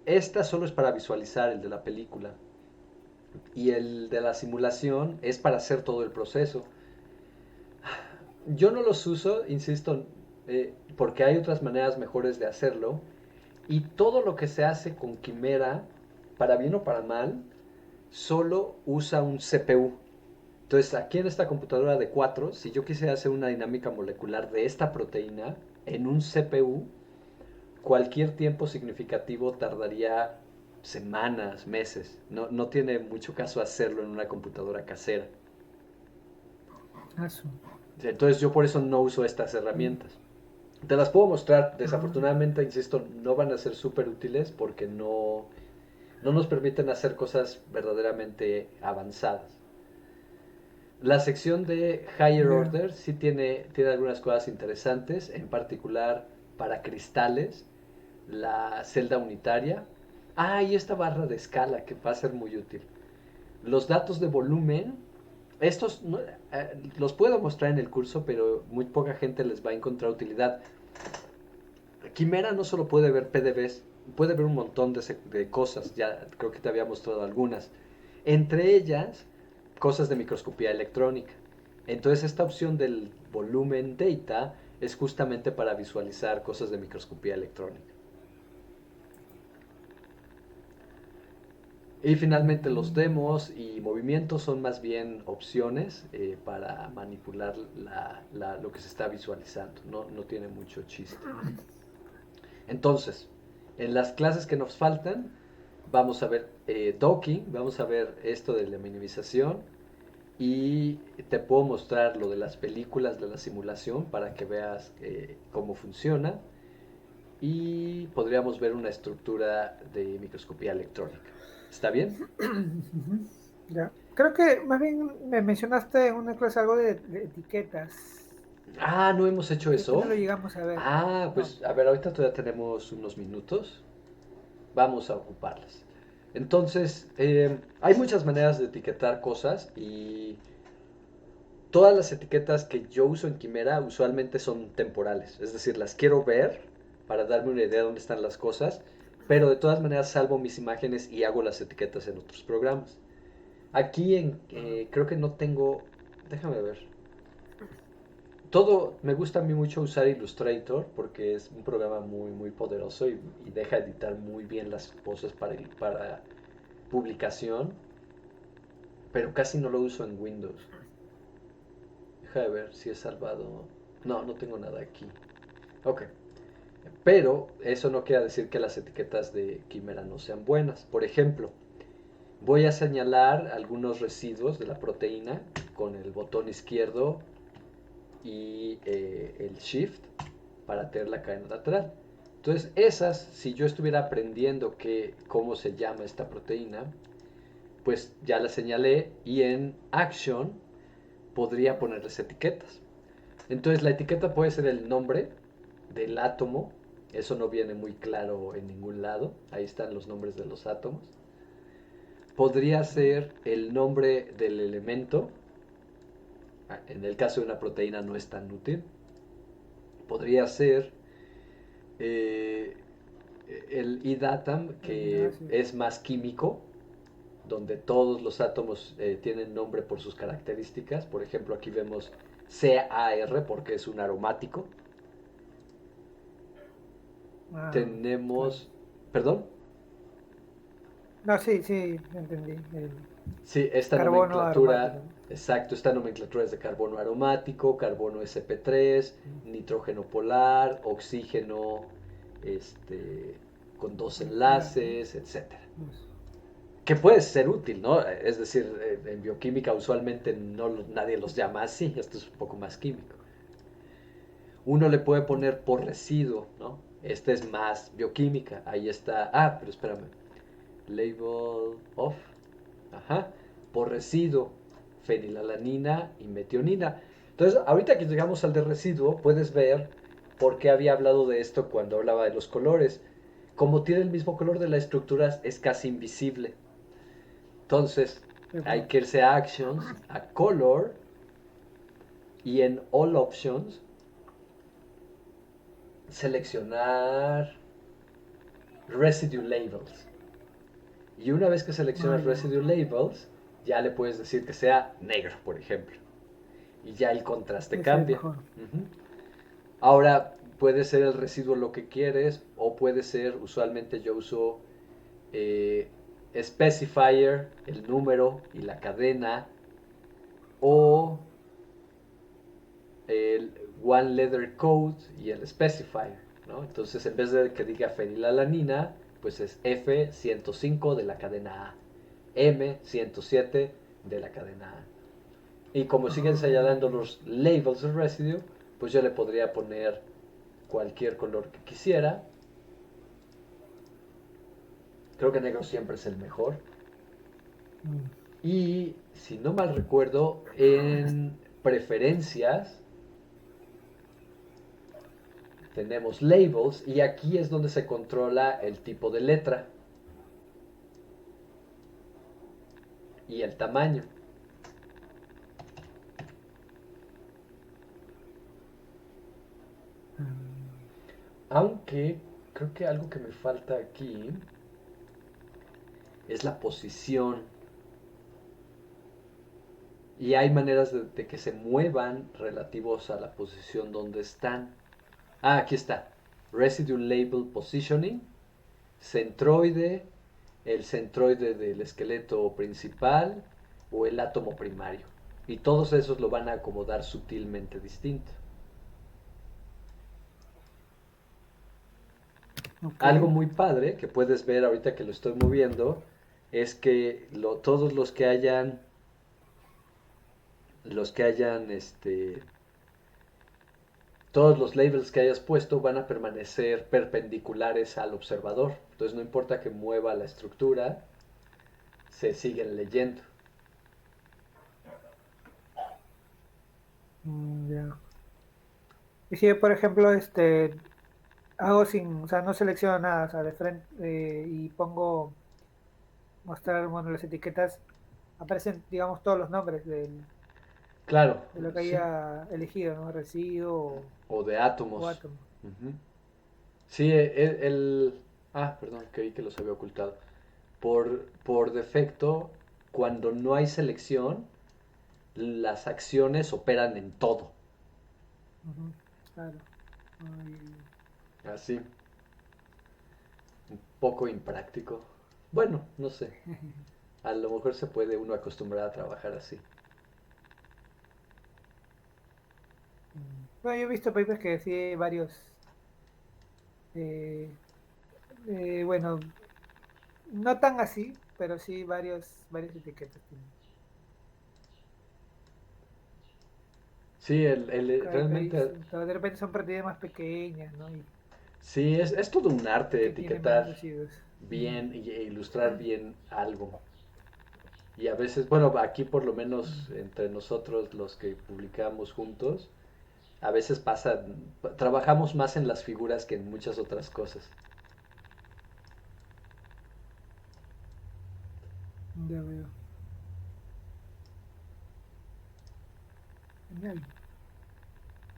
esta solo es para visualizar el de la película y el de la simulación es para hacer todo el proceso. Yo no los uso, insisto, porque hay otras maneras mejores de hacerlo. Y todo lo que se hace con Quimera, para bien o para mal, solo usa un CPU. Entonces, aquí en esta computadora de 4, si yo quisiera hacer una dinámica molecular de esta proteína en un CPU, cualquier tiempo significativo tardaría semanas, meses. No tiene mucho caso hacerlo en una computadora casera.
Ah, su.
Entonces, yo por eso no uso estas herramientas. Te las puedo mostrar,
Ah,
desafortunadamente, insisto, no van a ser súper útiles porque no nos permiten hacer cosas verdaderamente avanzadas. La sección de Higher
ya.
Order sí tiene algunas cosas interesantes, en particular para cristales, la celda unitaria. Ah, y esta barra de escala que va a ser muy útil. Los datos de volumen, estos los puedo mostrar en el curso, pero muy poca gente les va a encontrar utilidad. Quimera no solo puede ver PDBs, puede ver un montón de cosas, ya creo que te había mostrado algunas. Entre ellas, cosas de microscopía electrónica. Entonces esta opción del volumen data es justamente para visualizar cosas de microscopía electrónica. Y finalmente los
Mm,
demos y movimientos son más bien opciones para manipular lo que se está visualizando. No tiene mucho chiste. Entonces, En las clases que nos faltan, vamos a ver docking, vamos a ver esto de la minimización y te puedo mostrar lo de las películas de la simulación para que veas cómo funciona y podríamos ver una estructura de microscopía electrónica. ¿Está bien?
Ujú. Ya. Creo que más bien me mencionaste en una clase algo de etiquetas.
Ah, ¿no hemos hecho
Creo que no
eso?
lo llegamos a ver.
Ah,
No.
pues a ver, ahorita todavía tenemos unos minutos. Vamos a ocuparlas. Entonces, hay muchas maneras de etiquetar cosas y todas las etiquetas que yo uso en Quimera usualmente son temporales. Es decir, las quiero ver para darme una idea de dónde están las cosas, pero de todas maneras salvo mis imágenes y hago las etiquetas en otros programas. Aquí
Ah,
creo que no tengo, déjame ver. Todo, me gusta a mí mucho usar Illustrator porque es un programa muy poderoso y deja editar muy bien las cosas para publicación, pero casi no lo uso en Windows. Deja de ver si he salvado. No, no tengo nada aquí. Ok. Pero eso no quiere decir que las etiquetas de Quimera no sean buenas. Por ejemplo, voy a señalar algunos residuos de la proteína con el botón izquierdo y el Shift para tener la cadena lateral. Entonces, esas, si yo estuviera aprendiendo cómo se llama esta proteína, pues ya la señalé y en Action podría ponerles etiquetas. Entonces la etiqueta puede ser el nombre del átomo, eso no viene muy claro en ningún lado, ahí están los nombres de los átomos. Podría
ujú.
ser el nombre del elemento, en el caso de una proteína no es tan útil. Podría ser eh, el iDatam, que
Aminoácidos.
es más químico, donde todos los átomos tienen nombre por sus características. Por ejemplo, aquí vemos CAR porque es un aromático.
Ah, claro.
Tenemos, perdón,
No, sí, sí, entendí. El
sí, esta
carbono
nomenclatura,
aromático.
exacto, esta nomenclatura es de carbono aromático, carbono sp3,
Mm,
nitrógeno polar, oxígeno con dos
molecular, ¿no?
enlaces, etcétera.
Eso.
Que puede ser útil, ¿no? Es decir, en bioquímica usualmente nadie los llama así, esto es un poco más químico. Uno le puede poner por residuo, ¿no? Esta es más bioquímica, ahí está, pero espérame, label off, ajá, por residuo, fenilalanina y metionina. Entonces, ahorita que llegamos al de residuo, puedes ver por qué había hablado de esto cuando hablaba de los colores. Como tiene el mismo color de la estructura, es casi invisible. Entonces,
Sí,
hay
pues.
que irse a Actions, a Color, y en All Options, seleccionar Residue Labels. Y una vez que
Ah,
seleccionas
ya.
Residue Labels, ya le puedes decir que sea negro, por ejemplo. Y ya el contraste
Sí, se ve
cambia.
mejor.
Ujú. Ahora puede ser el residuo lo que quieres o puede ser, usualmente yo uso eh, specifier, el número y la cadena o el one letter code y el specifier, ¿no? Entonces en vez de que diga fenilalanina, pues es F105 de la cadena A, M107 de la cadena A. Y como siguen
Ah,
señalando
ya.
los labels del residue, pues yo le podría poner cualquier color que quisiera. Creo que negro siempre es el mejor.
Mm.
Y si no mal recuerdo, en preferencias tenemos labels y aquí es donde se controla el tipo de letra y el tamaño.
Mm.
Aunque creo que algo que me falta aquí es la posición. Y hay maneras de que se muevan relativos a la posición donde están. Aquí está. Residue Label Positioning, centroide, el centroide del esqueleto principal o el átomo primario. Y todos esos lo van a acomodar sutilmente distinto.
Ok.
Algo muy padre que puedes ver ahorita que lo estoy moviendo es que todos todos los labels que hayas puesto van a permanecer perpendiculares al observador. Entonces no importa que mueva la estructura, se siguen leyendo.
Ya. Y si yo, por ejemplo, hago sin, o sea, no selecciono nada, o sea, de frente y pongo mostrar, bueno, las etiquetas, aparecen, digamos, todos los nombres
Claro,
de lo que
sí.
haya elegido, ¿no? Residuo
O de
o
átomos.
átomo.
Ujú. Sí, Ah, perdón, creí que los había ocultado. Por defecto, cuando no hay selección, las acciones operan en todo.
Ujú, claro. Ay,
Así, un poco impráctico. Bueno, no sé. A lo mejor se puede uno acostumbrar a trabajar así.
bueno, yo he visto papers que sí hay varios, eh, bueno, no tan así, pero sí varias etiquetas tienen.
Sí,
Que
realmente,
de repente son partidas más pequeñas, ¿no?
sí, es todo un
Y
arte
que tienen menos
etiquetar
residuos. Ujú.
bien e ilustrar bien algo. Y a veces, bueno, aquí por lo menos
Mm,
entre nosotros los que publicamos juntos, a veces trabajamos más en las figuras que en muchas otras cosas.
ya veo. Genial.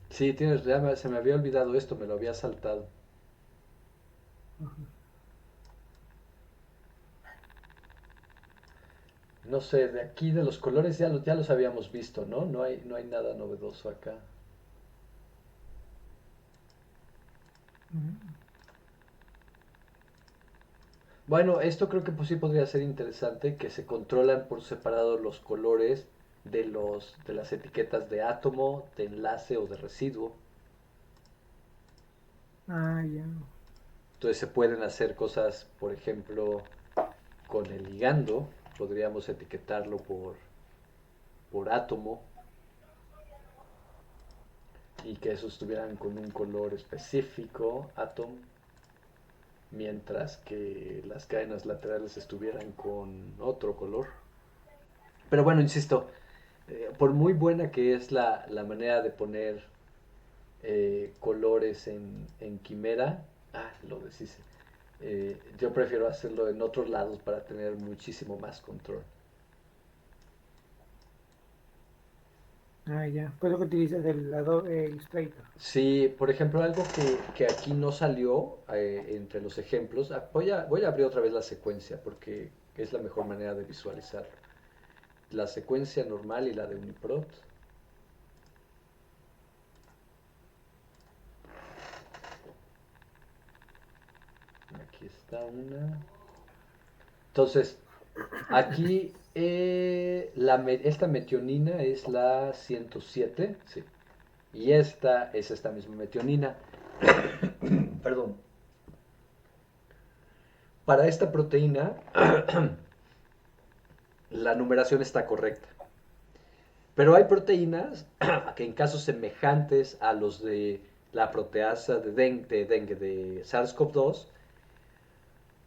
Sí, se me había olvidado esto, me lo había saltado.
Ujú.
No sé, de aquí de los colores ya los habíamos visto, ¿no? No hay nada novedoso acá.
Mm.
Bueno, esto creo que pues sí podría ser interesante, que se controlan por separado los colores de las etiquetas de átomo, de enlace o de residuo.
Ah, ya.
Entonces se pueden hacer cosas, por ejemplo, con el ligando, podríamos etiquetarlo por átomo y que esos estuvieran con un color específico, átomo, mientras que las cadenas laterales estuvieran con otro color. Pero bueno, insisto, por muy buena que es la manera de poner colores en Quimera, lo deshice. Yo prefiero hacerlo en otros lados para tener muchísimo más control.
Ah, ya. Pues lo que utilizas el Adobe Illustrator.
Sí, por ejemplo, algo que aquí no salió entre los ejemplos, voy a abrir otra vez la secuencia porque es la mejor manera de visualizarlo. La secuencia normal y la de Uniprot. Aquí está una. Entonces, aquí esta metionina es la 107, sí. Y esta es esta misma metionina. Perdón. Para esta proteína, la numeración está correcta. Pero hay proteínas que en casos semejantes a los de la proteasa de SARS-CoV-2,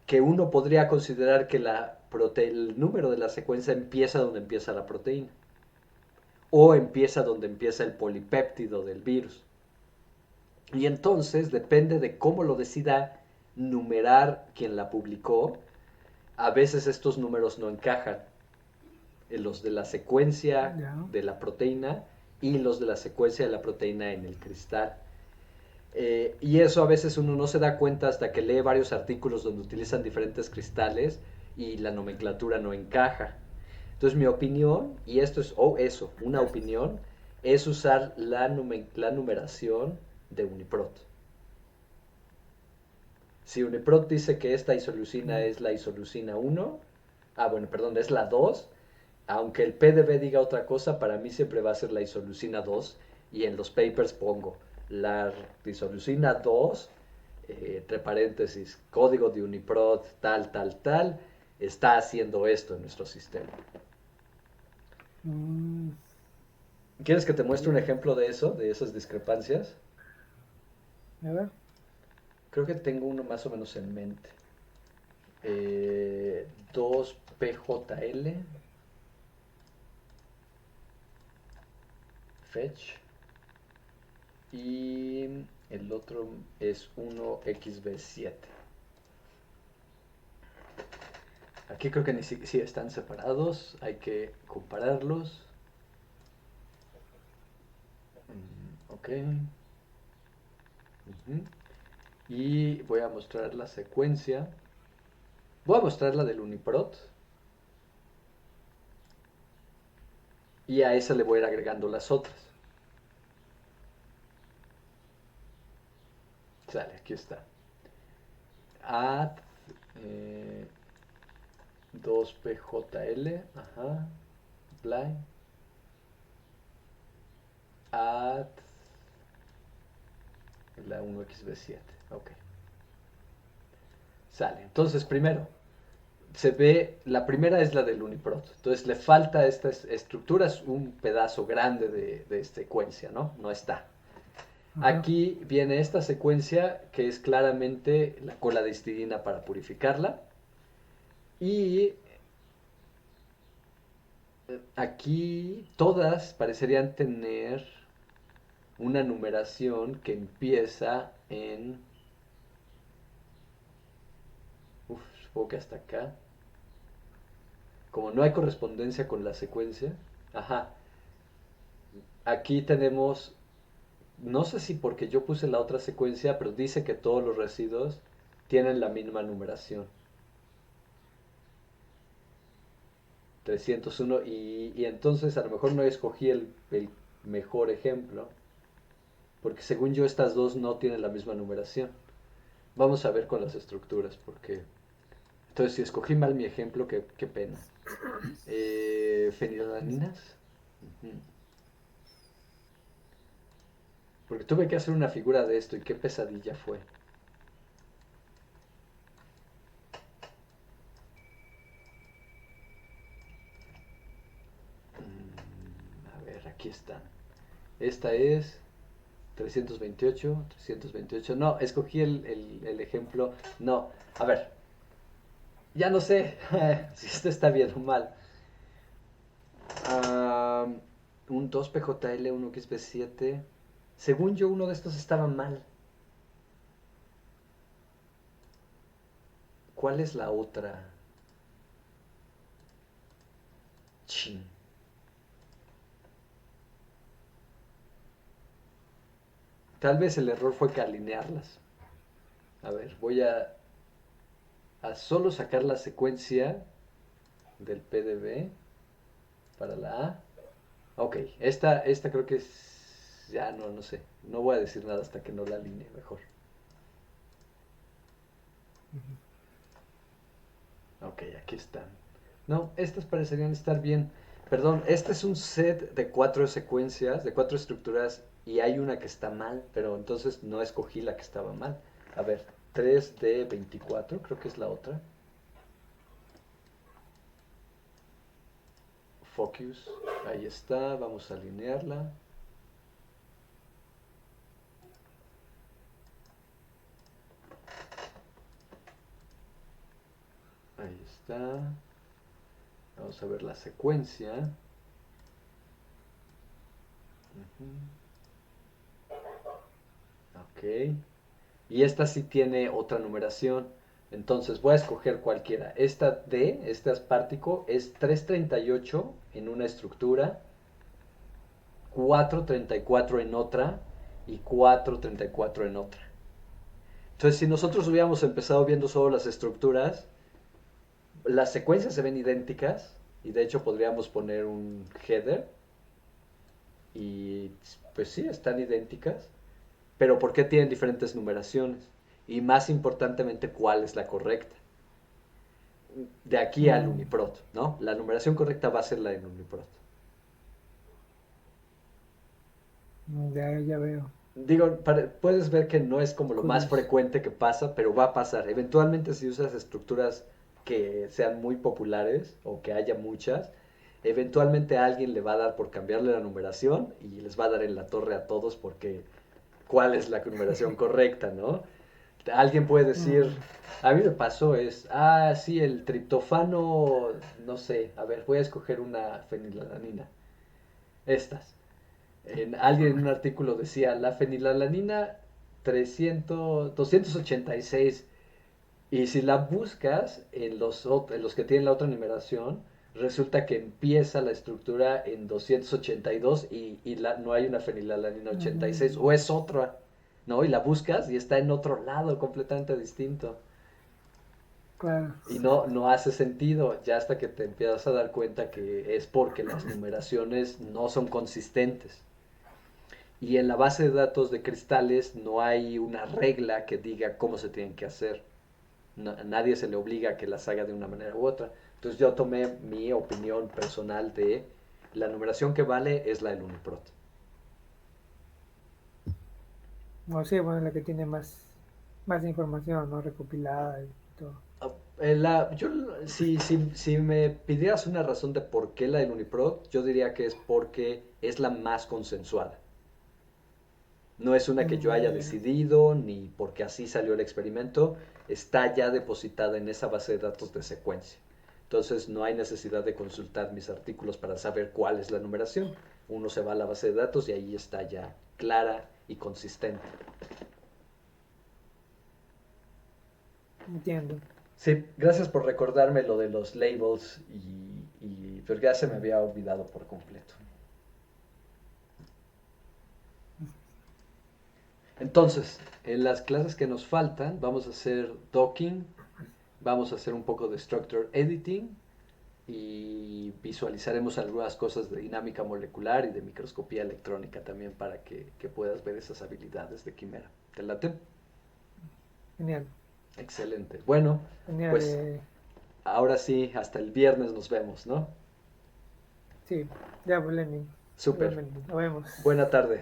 que uno podría considerar que el número de la secuencia empieza donde empieza la proteína o empieza donde empieza el polipéptido del virus. Y entonces depende de cómo lo decida numerar quien la publicó, a veces estos números no encajan, en los de la secuencia
Ya.
de la proteína y los de la secuencia de la proteína en el cristal. Y eso a veces uno no se da cuenta hasta que lee varios artículos donde utilizan diferentes cristales y la nomenclatura no encaja. Entonces mi opinión, y esto es, una opinión, es usar la numeración de Uniprot. Si Uniprot dice que esta isoleucina
Mm.
es la isoleucina 1, bueno, perdón, es la 2, aunque el PDB diga otra cosa, para mí siempre va a ser la isoleucina 2 y en los papers pongo la isoleucina 2 entre paréntesis, código de Uniprot, tal, tal, tal, está haciendo esto en nuestro sistema.
Mm,
¿Quieres que te muestre un
ya.
ejemplo de eso, de esas discrepancias?
A ver.
Creo que tengo uno más o menos en mente. 2PJL, fetch, y el otro es 1XB7. Aquí creo que ni si, sí están separados, hay que compararlos. Ok. Ujú. Y voy a mostrar la secuencia. Voy a mostrar la del Uniprot. Y a esa le voy a ir agregando las otras. Sale, aquí está. Add eh, 2PJL. Ajá. Blind. Add la 1XB7. Ok. Sale. Entonces, primero, se ve, la primera es la del Uniprot. Entonces le falta a estas estructuras un pedazo grande de secuencia, ¿no? No está.
Ajá.
Aquí viene esta secuencia que es claramente la cola de histidina para purificarla. Y aquí todas parecerían tener una numeración que empieza en... Supongo que hasta acá. Como no hay correspondencia con la secuencia. Ajá. Aquí tenemos... No sé si porque yo puse la otra secuencia, pero dice que todos los residuos tienen la misma numeración. 301 y entonces a lo mejor no escogí el mejor ejemplo, porque según yo estas dos no tienen la misma numeración. Vamos a ver con las estructuras, porque... Entonces si escogí mal mi ejemplo, qué pena. Fenilalaниnas. Ujú. Porque tuve que hacer una figura de esto y qué pesadilla fue. A ver, aquí están. Esta es 328, 328. No, escogí el ejemplo. No, a ver, ya no sé si esto está bien o mal. Ah, un 2PJL, uno XB7. Según yo, uno de estos estaba mal. ¿Cuál es la otra? Chin. Tal vez el error fue que alinearlas. A ver, voy a solo sacar la secuencia del PDB para la A. Ok, esta creo que es... Ya no sé. No voy a decir nada hasta que no la alinee mejor. Ok, aquí están. No, estas parecerían estar bien. Perdón, este es un set de cuatro secuencias, de cuatro estructuras, y hay una que está mal, pero entonces no escogí la que estaba mal. A ver, 3D24, creo que es la otra. Focus, ahí está, vamos a alinearla. Ahí está. Vamos a ver la secuencia. Ujú. Ok. Y esta sí tiene otra numeración. Entonces voy a escoger cualquiera. Esta D, este aspartico, es 338 en una estructura, 434 en otra y 434 en otra. Entonces, si nosotros hubiéramos empezado viendo solo las estructuras, las secuencias se ven idénticas y de hecho podríamos poner un header y pues sí, están idénticas, pero ¿por qué tienen diferentes numeraciones? Y más importantemente, ¿cuál es la correcta? De aquí al
Mm,
Uniprot, ¿no? La numeración correcta va a ser la del Uniprot.
ya veo.
Digo, puedes ver que no es como lo más
Curioso.
frecuente que pasa, pero va a pasar. Eventualmente si usas estructuras que sean muy populares o que haya muchas, eventualmente a alguien le va a dar por cambiarle la numeración y les va a dar en la torre a todos porque cuál es la numeración correcta, ¿no? Alguien puede decir,
Mm,
a mí me pasó sí, el triptofano, no sé, a ver, voy a escoger una fenilalanina. Estas. Alguien en un artículo decía, la fenilalanina 286. Y si la buscas en los que tienen la otra numeración, resulta que empieza la estructura en 282 y no hay una fenilalanina 86,
mm,
o es otra, ¿no? Y la buscas y está en otro lado completamente distinto.
claro.
Y no hace sentido, ya hasta que te empiezas a dar cuenta que es porque las numeraciones no son consistentes. Y en la base de datos de cristales no hay una regla que diga cómo se tienen que hacer. Nadie se le obliga a que las haga de una manera u otra. Entonces yo tomé mi opinión personal de la numeración que vale es la del Uniprot.
O sí, bueno, la que tiene más información, ¿no? Recopilada y todo.
Si me pidieras una razón de por qué la del Uniprot, yo diría que es porque es la más consensuada. No es una que yo haya
Ya.
decidido, ni porque así salió el experimento, está ya depositada en esa base de datos de secuencia. Entonces no hay necesidad de consultar mis artículos para saber cuál es la numeración. Uno se va a la base de datos y ahí está ya clara y consistente.
Entiendo.
Sí, gracias por recordarme lo de los labels pero ya se me
Mm.
había olvidado por completo. Entonces, en las clases que nos faltan, vamos a hacer docking, vamos a hacer un poco de structure editing y visualizaremos algunas cosas de dinámica molecular y de microscopía electrónica también para que puedas ver esas habilidades de Quimera. ¿Te late?
Genial.
Excelente. Bueno,
Genial.
pues ahora sí, hasta el viernes nos vemos, ¿no?
Sí, ya, pues Lenin.
Súper.
Igualmente. Nos vemos.
Buena tarde.